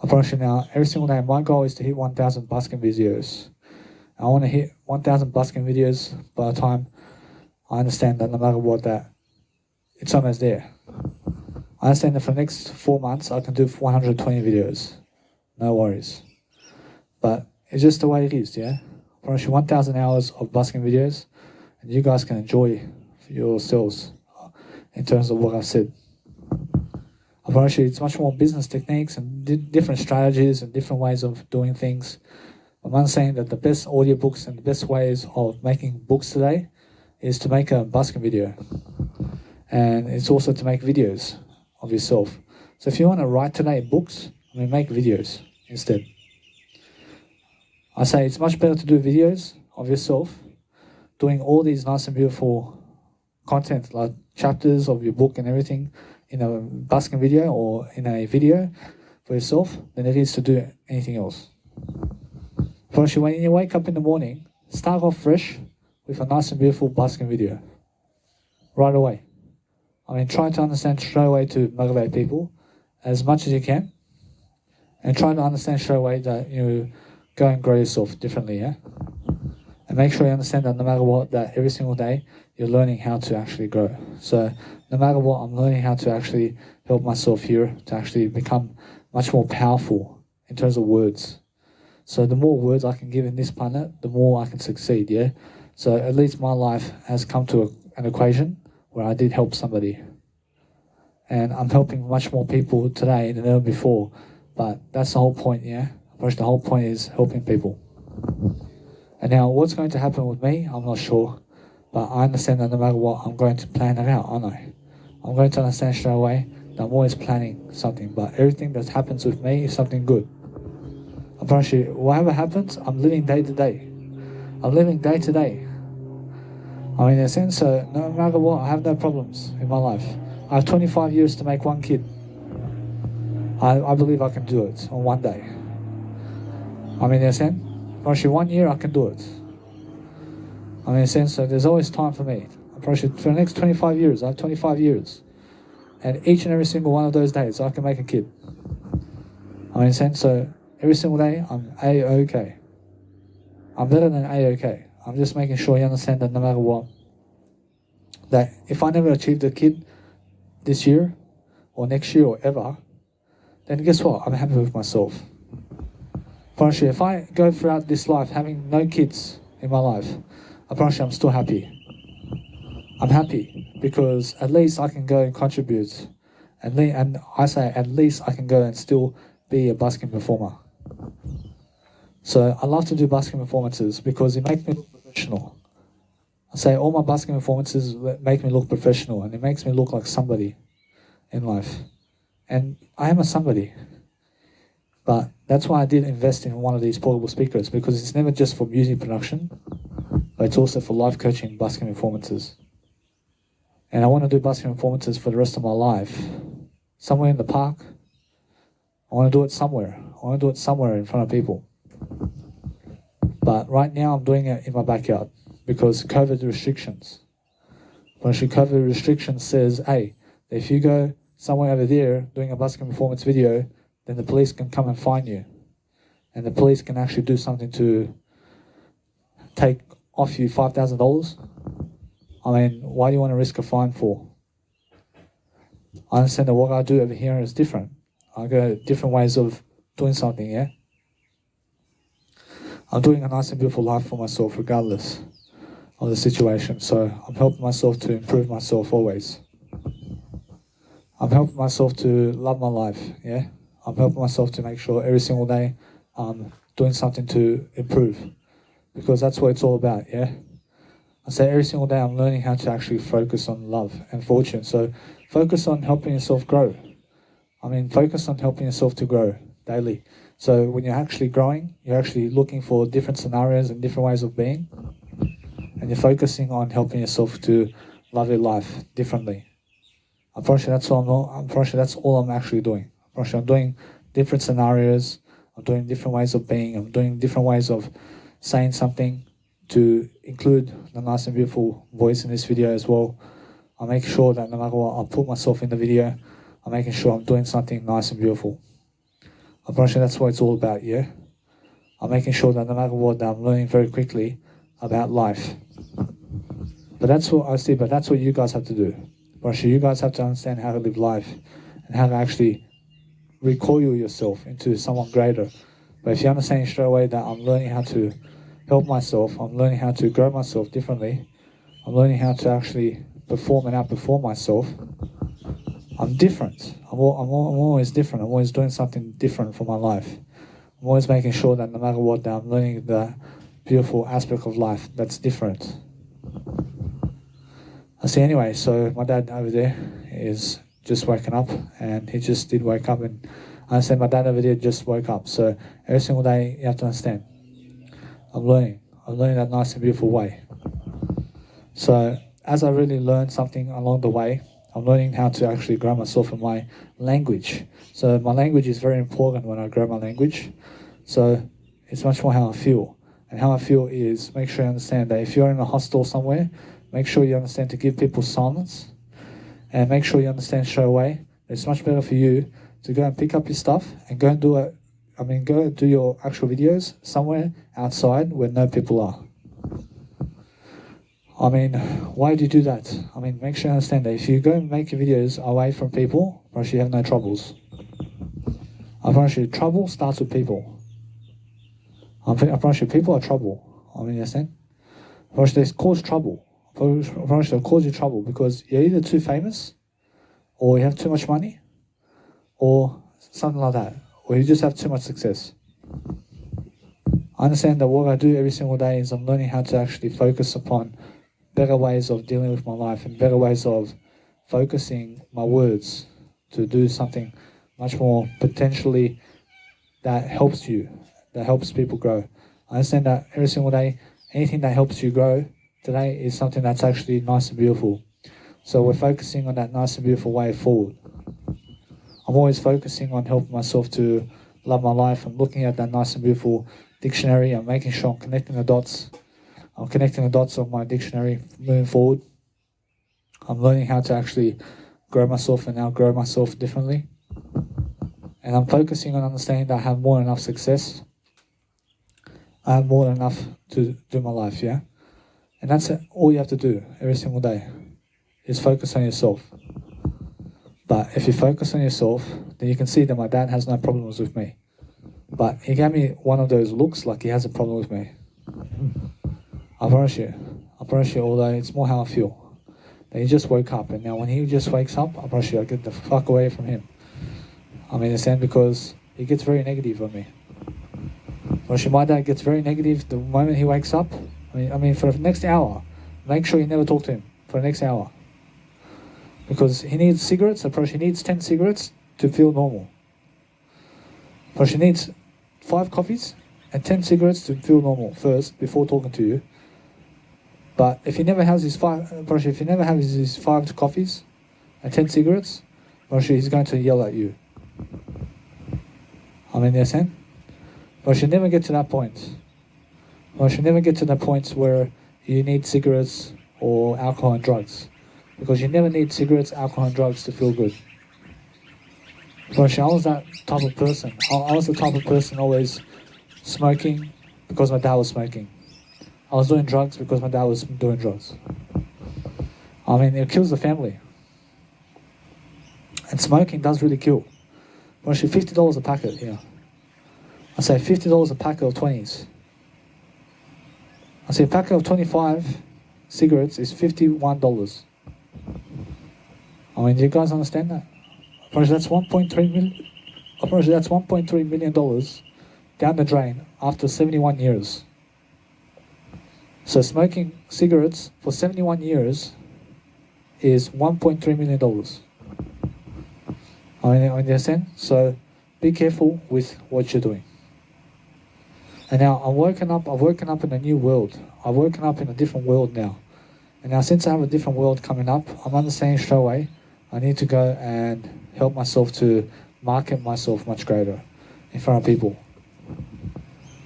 Speaker 1: I promise you now, every single day, my goal is to hit 1,000 busking videos. I want to hit 1,000 busking videos by the time I understand that no matter what, that it's almost there. I understand that for the next 4 months, I can do 120 videos. No worries. But it's just the way it is, yeah? I promise you 1,000 hours of busking videos, and you guys can enjoy yourselves in terms of what I've said. I promise you it's much more business techniques and different strategies and different ways of doing things. I'm understanding that the best audiobooks and the best ways of making books today is to make a busking video. And it's also to make videos of yourself. So if you want to write today books, make videos instead. I say it's much better to do videos of yourself, doing all these nice and beautiful content, like chapters of your book and everything, in a busking video or in a video for yourself, than it is to do anything else. First, when you wake up in the morning, start off fresh with a nice and beautiful busking video. Right away. Try to understand straight away to motivate people as much as you can. And try to understand straight away that you go and grow yourself differently, yeah? And make sure you understand that no matter what, that every single day, you're learning how to actually grow. So no matter what, I'm learning how to actually help myself here to actually become much more powerful in terms of words. So the more words I can give in this planet, the more I can succeed, yeah? So at least my life has come to an equation where I did help somebody. And I'm helping much more people today than ever before. But that's the whole point, yeah? The whole point is helping people. And now what's going to happen with me, I'm not sure. But I understand that no matter what, I'm going to plan it out, aren't I? I'm going to understand straight away that I'm always planning something. But everything that happens with me is something good. I promise you, whatever happens, I'm living day to day. I'm living day to day. In a sense, so no matter what, I have no problems in my life. I have 25 years to make one kid. I believe I can do it on one day. In a sense, promise you 1 year I can do it. In a sense, so there's always time for me. I promise you, for the next 25 years, I have 25 years. And each and every single one of those days, I can make a kid. In a sense, so every single day, I'm A-OK. I'm better than A-OK. I'm just making sure you understand that no matter what, that if I never achieved a kid this year, or next year, or ever, then guess what? I'm happy with myself. Promise you, if I go throughout this life having no kids in my life, I promise you I'm still happy. I'm happy because at least I can go and contribute. And I say at least I can go and still be a busking performer. So I love to do busking performances because it makes me look professional. I say all my busking performances make me look professional and it makes me look like somebody in life. And I am a somebody. But that's why I did invest in one of these portable speakers, because it's never just for music production, but it's also for life coaching, busking performances. And I want to do busking performances for the rest of my life. Somewhere in the park. I want to do it somewhere. I want to do it somewhere in front of people. But right now I'm doing it in my backyard because COVID restrictions. When COVID restrictions says, hey, if you go somewhere over there doing a busking performance video, then the police can come and find you. And the police can actually do something to take off you $5,000. Why do you want to risk a fine for? I understand that what I do over here is different. I go different ways of doing something, yeah? I'm doing a nice and beautiful life for myself regardless of the situation. So I'm helping myself to improve myself always. I'm helping myself to love my life, yeah? I'm helping myself to make sure every single day I'm doing something to improve. Because that's what it's all about, yeah? I say every single day I'm learning how to actually focus on love and fortune. So focus on helping yourself grow. Focus on helping yourself to grow daily. So when you're actually growing, you're actually looking for different scenarios and different ways of being. And you're focusing on helping yourself to love your life differently. I promise you that's all I'm actually doing. I promise you I'm doing different scenarios. I'm doing different ways of being. I'm doing different ways of saying something to include the nice and beautiful voice in this video as well. I make sure that no matter what, I put myself in the video. I'm making sure I'm doing something nice and beautiful. I promise you that's what it's all about, yeah? I'm making sure that no matter what, that I'm learning very quickly about life. But that's what you guys have to do. I promise you guys have to understand how to live life and how to actually recoil yourself into someone greater. But if you understand straight away that I'm learning how to help myself, I'm learning how to grow myself differently, I'm learning how to actually perform and outperform myself, I'm different. I'm always different. I'm always doing something different for my life. I'm always making sure that no matter what, that I'm learning the beautiful aspect of life that's different. I see. Anyway, so my dad over there is just waking up, and he just did wake up, and I understand my dad over there just woke up. So every single day you have to understand, I'm learning that nice and beautiful way. So as I really learn something along the way, I'm learning how to actually grow myself in my language. So my language is very important when I grow my language. So it's much more how I feel. And how I feel is, make sure you understand that if you're in a hostel somewhere, make sure you understand to give people silence, and make sure you understand straight away that it's much better for you to go and pick up your stuff and go and go and do your actual videos somewhere outside where no people are. I mean, why do you do that? I mean, make sure you understand that if you go and make your videos away from people, I promise you have no troubles. I promise you, trouble starts with people. I promise you, people are trouble. I mean, you understand? I promise you, they cause trouble. I promise you, they'll cause you trouble because you're either too famous, or you have too much money, or something like that, or you just have too much success. I understand that what I do every single day is I'm learning how to actually focus upon better ways of dealing with my life and better ways of focusing my words to do something much more potentially that helps you, that helps people grow. I understand that every single day, anything that helps you grow today is something that's actually nice and beautiful. So we're focusing on that nice and beautiful way forward. I'm always focusing on helping myself to love my life. I'm looking at that nice and beautiful dictionary. I'm making sure I'm connecting the dots. I'm connecting the dots of my dictionary moving forward. I'm learning how to actually grow myself and now grow myself differently. And I'm focusing on understanding that I have more than enough success. I have more than enough to do my life, yeah? And that's it. All you have to do every single day is focus on yourself. But if you focus on yourself, then you can see that my dad has no problems with me. But he gave me one of those looks like he has a problem with me. I promise you, although it's more how I feel. That he just woke up, and now when he just wakes up, I promise you, I get the fuck away from him. I mean, understand, because he gets very negative on me. My dad gets very negative the moment he wakes up. I mean, for the next hour, make sure you never talk to him for the next hour. Because he needs cigarettes, he needs 10 cigarettes to feel normal. He needs 5 coffees and 10 cigarettes to feel normal first, before talking to you. But if he never has his 5 coffees and 10 cigarettes, he's going to yell at you. I mean, yes, and? But you never get to that point. You should never get to the point where you need cigarettes or alcohol and drugs. Because you never need cigarettes, alcohol and drugs to feel good. But I was that type of person. I was the type of person always smoking because my dad was smoking. I was doing drugs because my dad was doing drugs. I mean, it kills the family. And smoking does really kill. But actually, $50 a packet here. I say $50 a packet of 20s. I say a packet of 25 cigarettes is $51. I mean, do you guys understand that? That's $1.3 million. That's $1.3 million down the drain after 71 years. So smoking cigarettes for 71 years is $1.3 million. I mean, you understand? So be careful with what you're doing. And now I've woken up in a new world. I've woken up in a different world now. And now since I have a different world coming up, I'm understanding straight away I need to go and help myself to market myself much greater in front of people.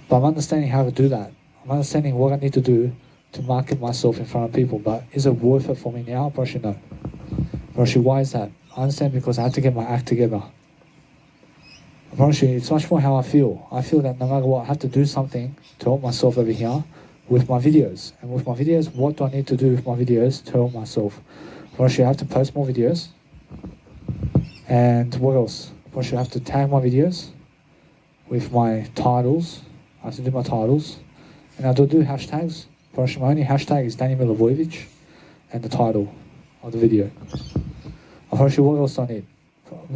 Speaker 1: But I'm understanding how to do that. I'm understanding what I need to do to market myself in front of people. But is it worth it for me now? Probably no. Probably why is that? I understand because I had to get my act together. I promise you, it's much more how I feel. I feel that no matter what, I have to do something to help myself over here with my videos. And with my videos, what do I need to do with my videos to help myself? I promise you, I have to post more videos. And what else? I promise you, I have to tag my videos with my titles. I have to do my titles. And I do hashtags. I promise you, my only hashtag is Danny Milivojevic and the title of the video. I promise you, what else do I need?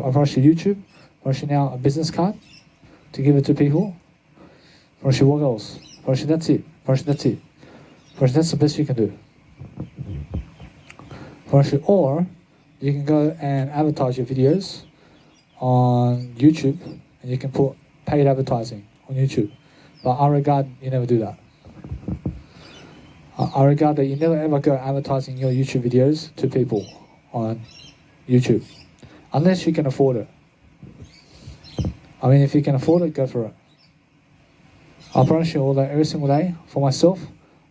Speaker 1: I promise you, YouTube. I promise you now a business card to give it to people. First, what else? First, that's it. First, that's it. First, that's the best you can do. First, or you can go and advertise your videos on YouTube, and you can put paid advertising on YouTube. But I regard you never do that. I regard that you never ever go advertising your YouTube videos to people on YouTube, unless you can afford it. I mean, if you can afford it, go for it. I promise you all that every single day, for myself,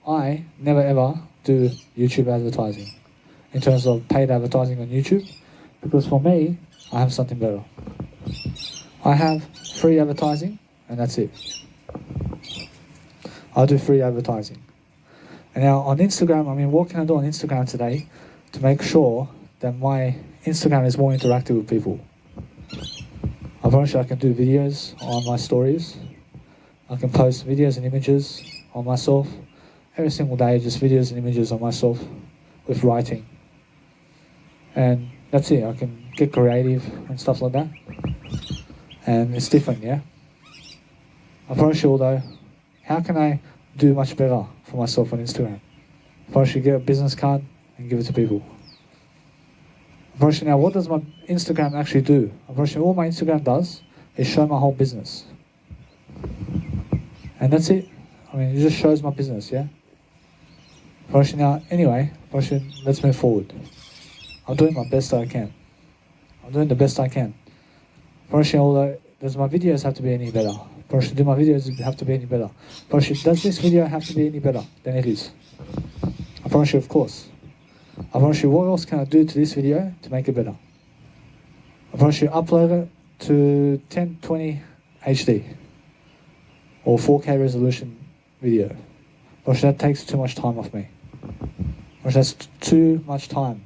Speaker 1: I never ever do YouTube advertising in terms of paid advertising on YouTube, because for me, I have something better. I have free advertising, and that's it. I'll do free advertising. And now on Instagram, I mean, what can I do on Instagram today to make sure that my Instagram is more interactive with people? I promise you I can do videos on my stories. I can post videos and images on myself. Every single day, just videos and images on myself with writing. And that's it. I can get creative and stuff like that. And it's different, yeah? I promise you although, how can I do much better for myself on Instagram? I promise you get a business card and give it to people. I promise you now, what does my Instagram actually do? I promise you all my Instagram does is show my whole business. And that's it. I mean, it just shows my business, yeah? I promise you now, anyway, I promise you, let's move forward. I'm doing my best that I can. I'm doing the best I can. I promise you, although, does my videos have to be any better? I promise you, do my videos have to be any better? I promise you, does this video have to be any better than it is? I promise you, of course. I promise you, what else can I do to this video to make it better? I promise you, upload it to 1020 HD or 4K resolution video. I promise you, that takes too much time off me. I promise you, that's too much time.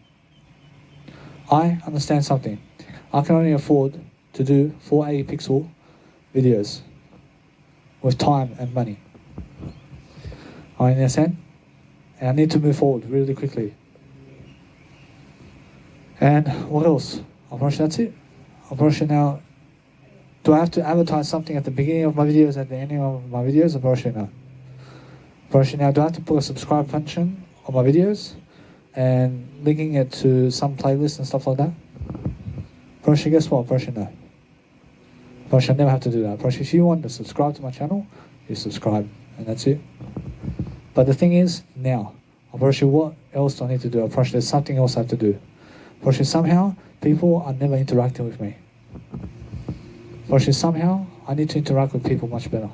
Speaker 1: I understand something. I can only afford to do 480 pixel videos with time and money. I understand? And I need to move forward really quickly. And what else? I promise you that's it. I promise you now, do I have to advertise something at the beginning of my videos, at the ending of my videos? I promise you no. I promise you now, do I have to put a subscribe function on my videos and linking it to some playlist and stuff like that? I promise you, guess what? I promise you no. I promise you I never have to do that. I promise you, if you want to subscribe to my channel, you subscribe, and that's it. But the thing is, now, I promise you, what else do I need to do? I promise you, there's something else I have to do. I promise you, somehow, people are never interacting with me. I promise you, somehow, I need to interact with people much better.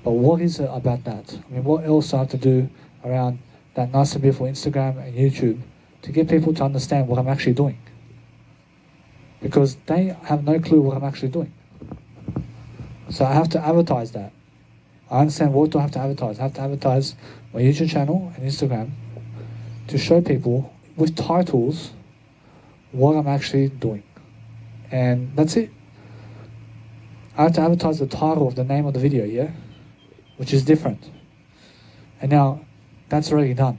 Speaker 1: But what is it about that? I mean, what else do I have to do around that nice and beautiful Instagram and YouTube to get people to understand what I'm actually doing? Because they have no clue what I'm actually doing. So I have to advertise that. I understand, what do I have to advertise? I have to advertise my YouTube channel and Instagram to show people with titles what I'm actually doing. And that's it. I have to advertise the title of the name of the video, yeah? Which is different. And now, that's already done.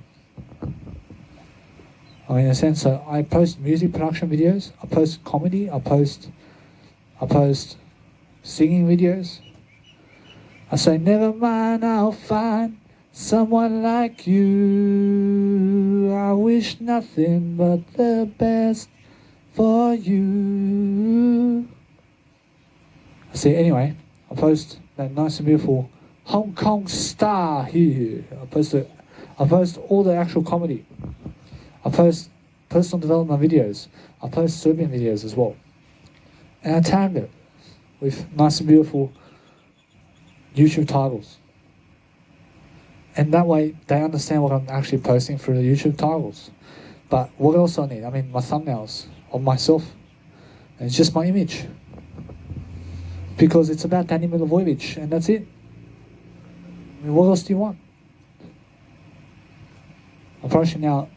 Speaker 1: I mean, in a sense, so I post music production videos, I post comedy, I post singing videos. I say, never mind, I'll find someone like you. I wish nothing but the best for you. I say, anyway, I post that nice and beautiful Hong Kong star here. I post all the actual comedy. I post personal development videos. I post Serbian videos as well. And I tag it with nice and beautiful YouTube titles. And that way they understand what I'm actually posting through the YouTube titles. But what else do I need? I mean, my thumbnails of myself. And it's just my image. Because it's about Danny Milivojevic, and that's it. I mean, what else do you want? I promise you now,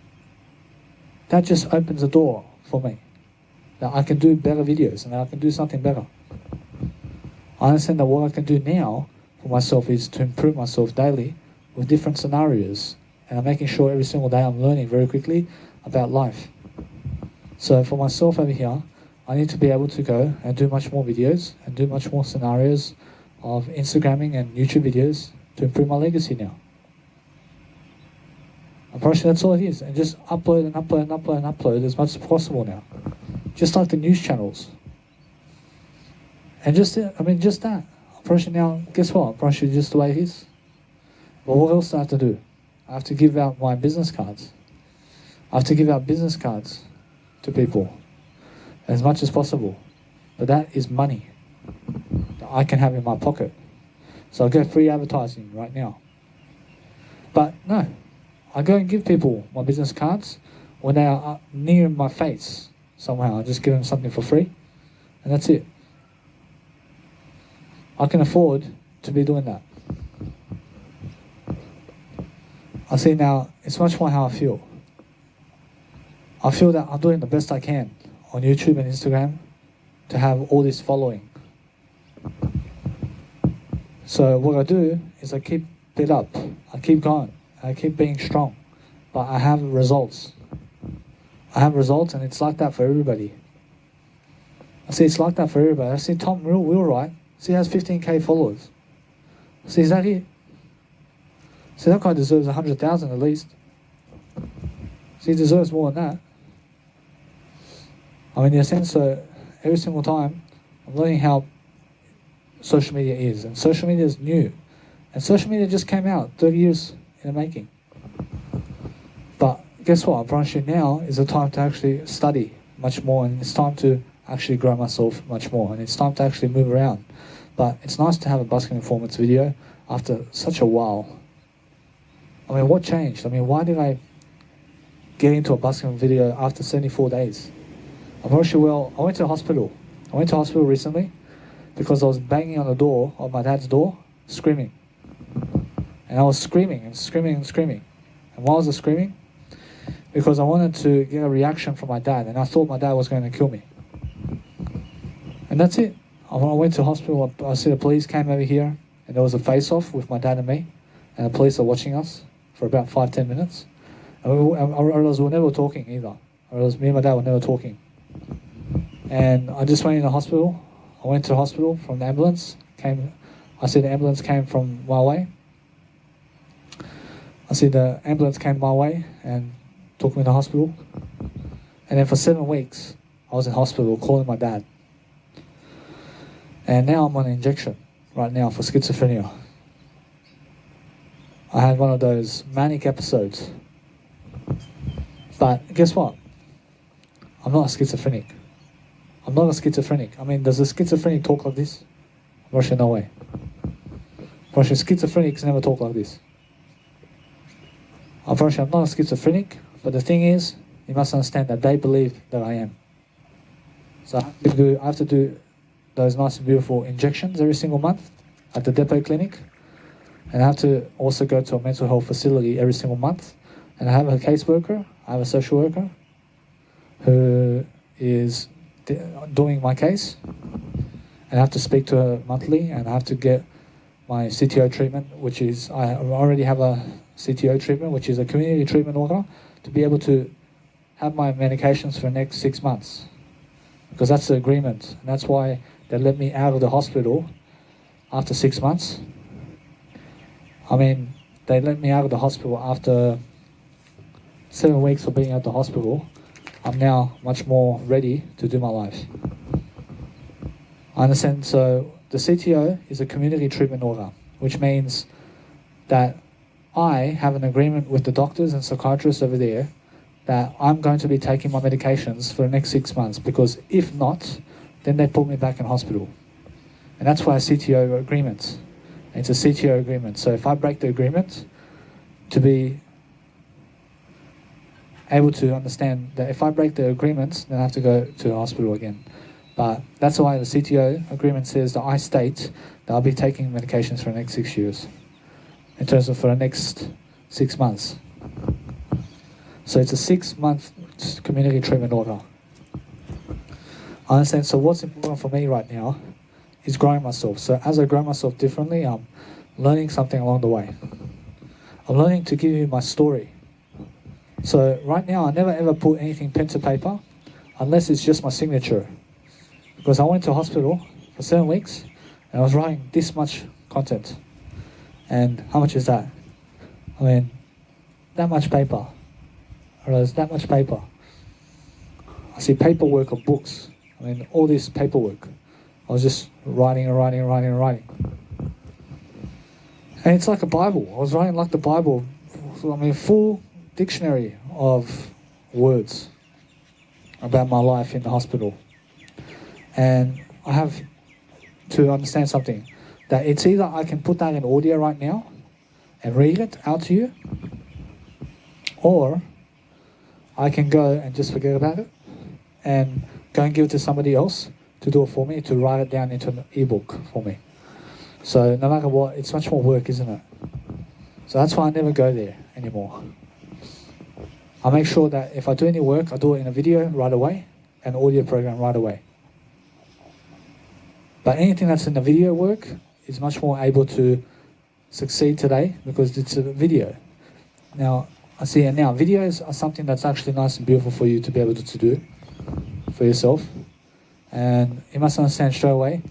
Speaker 1: that just opens the door for me. That I can do better videos and that I can do something better. I understand that what I can do now for myself is to improve myself daily with different scenarios. And I'm making sure every single day I'm learning very quickly about life. So for myself over here, I need to be able to go and do much more videos and do much more scenarios of Instagramming and YouTube videos to improve my legacy now. I promise you that's all it is. And just upload and upload and upload and upload as much as possible now. Just like the news channels. And just that. I promise you now, guess what? I promise you just the way it is. But what else do I have to do? I have to give out my business cards. I have to give out business cards to people as much as possible. But that is money that I can have in my pocket. So I get free advertising right now. But no, I go and give people my business cards when they are near my face somehow. I just give them something for free, and that's it. I can afford to be doing that. I see now, it's much more how I feel. I feel that I'm doing the best I can on YouTube and Instagram to have all this following. So what I do is I keep it up. I keep going. I keep being strong. But I have results. I have results, and it's like that for everybody. I see it's like that for everybody. I see Tom Wheelwright. See, he has 15k followers. See, is that it? See, that guy deserves 100,000 at least. See, he deserves more than that. I mean, in a sense, so every single time, I'm learning how social media is. And social media is new. And social media just came out 30 years in the making. But guess what? I promise you now is the time to actually study much more. And it's time to actually grow myself much more. And it's time to actually move around. But it's nice to have a Busking Informants video after such a while. I mean, what changed? I mean, why did I get into a Busking video after 74 days? I promise you, well, I went to the hospital. I went to hospital recently because I was banging on the door of my dad's door, screaming. And I was screaming and screaming and screaming. And why was I screaming? Because I wanted to get a reaction from my dad, and I thought my dad was going to kill me. And that's it. When I went to hospital, I see the police came over here, and there was a face-off with my dad and me, and the police are watching us for about 5-10 minutes. And I realized we were never talking either. I realized me and my dad were never talking. And I just went in the hospital. I went to the hospital from the ambulance. I see the ambulance came from my way. I see the ambulance came my way and took me to the hospital. And then for 7 weeks, I was in hospital calling my dad. And now I'm on an injection right now for schizophrenia. I had one of those manic episodes. But guess what? I'm not a schizophrenic. I'm not a schizophrenic. I mean, does a schizophrenic talk like this? Russia, no way. Russia, schizophrenics never talk like this. Unfortunately, I'm not a schizophrenic, but the thing is, you must understand that they believe that I am. So I have to do those nice and beautiful injections every single month at the depot clinic. And I have to also go to a mental health facility every single month. And I have a caseworker, I have a social worker who is doing my case. And I have to speak to her monthly, and I have to get my CTO treatment, which is, I already have a CTO treatment, which is a community treatment order, to be able to have my medications for the next 6 months. Because that's the agreement. And that's why they let me out of the hospital after 6 months. I mean, they let me out of the hospital after 7 weeks of being at the hospital. I'm now much more ready to do my life. I understand, so the CTO is a community treatment order, which means that I have an agreement with the doctors and psychiatrists over there that I'm going to be taking my medications for the next 6 months, because if not, then they put me back in hospital. And that's why a CTO agreement. It's a CTO agreement. So if I break the agreement, to be able to understand that if I break the agreement, then I have to go to the hospital again. But that's why the CTO agreement says that I state that I'll be taking medications for the next 6 years. In terms of for the next 6 months. So it's a 6-month community treatment order. I understand. So what's important for me right now is growing myself. So as I grow myself differently, I'm learning something along the way. I'm learning to give you my story. So right now, I never ever put anything pen to paper unless it's just my signature. Because I went to hospital for 7 weeks, And I was writing this much content. And how much is that? I mean, that much paper. I realized that much paper. I see paperwork of books. I mean, all this paperwork. I was just writing and writing and writing and writing. And it's like a Bible. I was writing like the Bible. I mean, full dictionary of words about my life in the hospital. And I have to understand something. That it's either I can put that in audio right now and read it out to you, or I can go and just forget about it and go and give it to somebody else to do it for me, to write it down into an ebook for me. So no matter what, it's much more work, isn't it? So that's why I never go there anymore. I make sure that if I do any work, I do it in a video right away, an audio program right away. But anything that's in the video work is much more able to succeed today because it's a video. Now, I see, and now videos are something that's actually nice and beautiful for you to be able to do for yourself. And you must understand straight away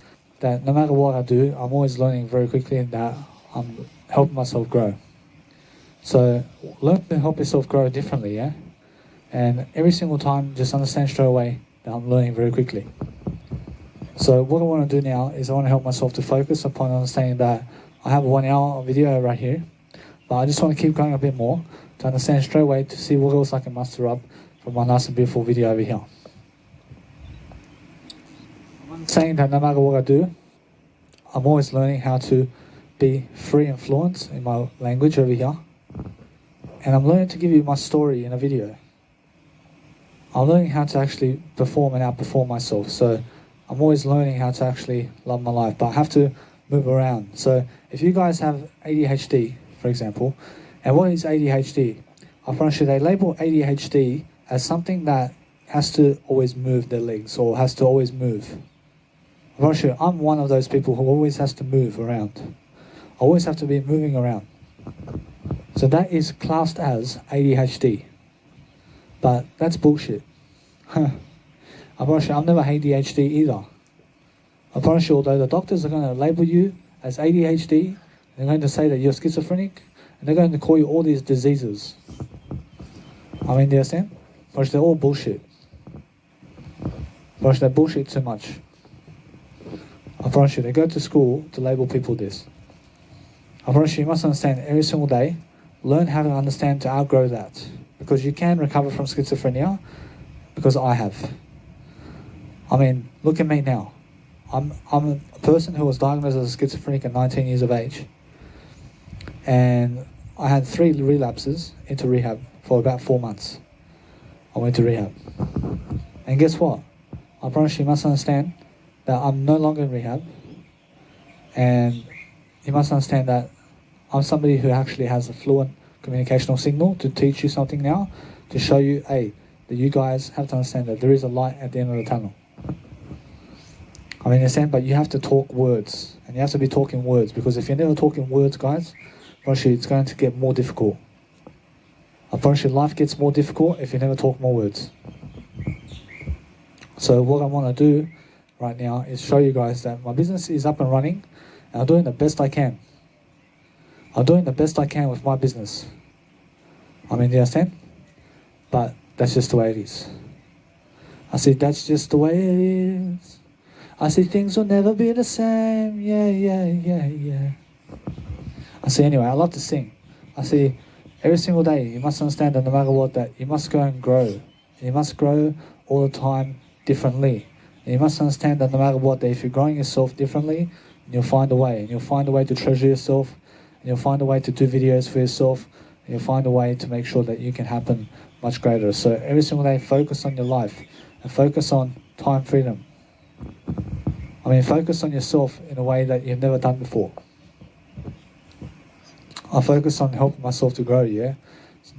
Speaker 1: that no matter what I do, I'm always learning very quickly and that I'm helping myself grow. So learn to help yourself grow differently, yeah? And every single time, just understand straight away that I'm learning very quickly. So what I want to do now is I want to help myself to focus upon understanding that I have a 1 hour video right here, but I just want to keep going a bit more to understand straight away to see what else I can muster up from my nice and beautiful video over here. I'm saying that no matter what I do, I'm always learning how to be free and fluent in my language over here. And I'm learning to give you my story in a video. I'm learning how to actually perform and outperform myself. So I'm always learning how to actually love my life, but I have to move around. So if you guys have ADHD, for example, and what is ADHD? I promise you, they label ADHD as something that has to always move their legs or has to always move. I promise you, I'm one of those people who always has to move around. I always have to be moving around. So that is classed as ADHD. But that's bullshit. I promise you, I'm never ADHD either. I promise you, although the doctors are going to label you as ADHD, they're going to say that you're schizophrenic, and they're going to call you all these diseases. I mean, do you understand? But they're all bullshit. But they bullshit too much. I promise you, they go to school to label people this. I promise you, you must understand every single day, learn how to understand to outgrow that. Because you can recover from schizophrenia, because I have. I mean, look at me now. I'm a person who was diagnosed as a schizophrenic at 19 years of age. And I had 3 relapses into rehab for about 4 months. I went to rehab. And guess what? I promise you must understand that I'm no longer in rehab. And you must understand that I'm somebody who actually has a fluent communicational signal to teach you something now, to show you, hey, that you guys have to understand that there is a light at the end of the tunnel. I mean, understand, but you have to talk words, and you have to be talking words, because if you're never talking words, guys, I promise you, it's going to get more difficult. I promise you, life gets more difficult if you never talk more words. So what I want to do right now is show you guys that my business is up and running, and I'm doing the best I can. I'm doing the best I can with my business. I mean, do you understand? But that's just the way it is. I see, that's just the way it is. I see, things will never be the same. Yeah, yeah, yeah, yeah. I see, anyway, I love to sing. I see, every single day, you must understand that no matter what, that you must go and grow. And you must grow all the time differently. And you must understand that no matter what, that if you're growing yourself differently, you'll find a way. And you'll find a way to treasure yourself. And you'll find a way to do videos for yourself. And you'll find a way to make sure that you can happen much greater. So every single day, focus on your life. And focus on time freedom. I mean, focus on yourself in a way that you've never done before. I focus on helping myself to grow, yeah?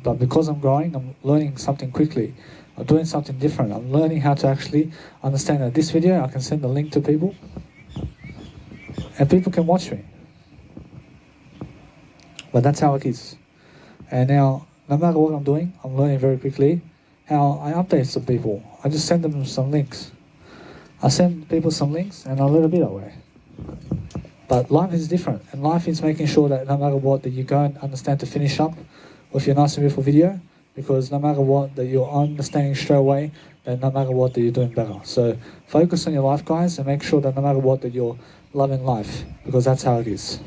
Speaker 1: But because I'm growing, I'm learning something quickly. I'm doing something different. I'm learning how to actually understand that this video, I can send the link to people. And people can watch me. But that's how it is. And now, no matter what I'm doing, I'm learning very quickly how I update some people. I just send them some links. I send people some links and I let it be that way. But life is different, and life is making sure that no matter what, that you go and understand to finish up with your nice and beautiful video, because no matter what, that you're understanding straight away, that no matter what, that you're doing better. So focus on your life, guys, and make sure that no matter what, that you're loving life, because that's how it is.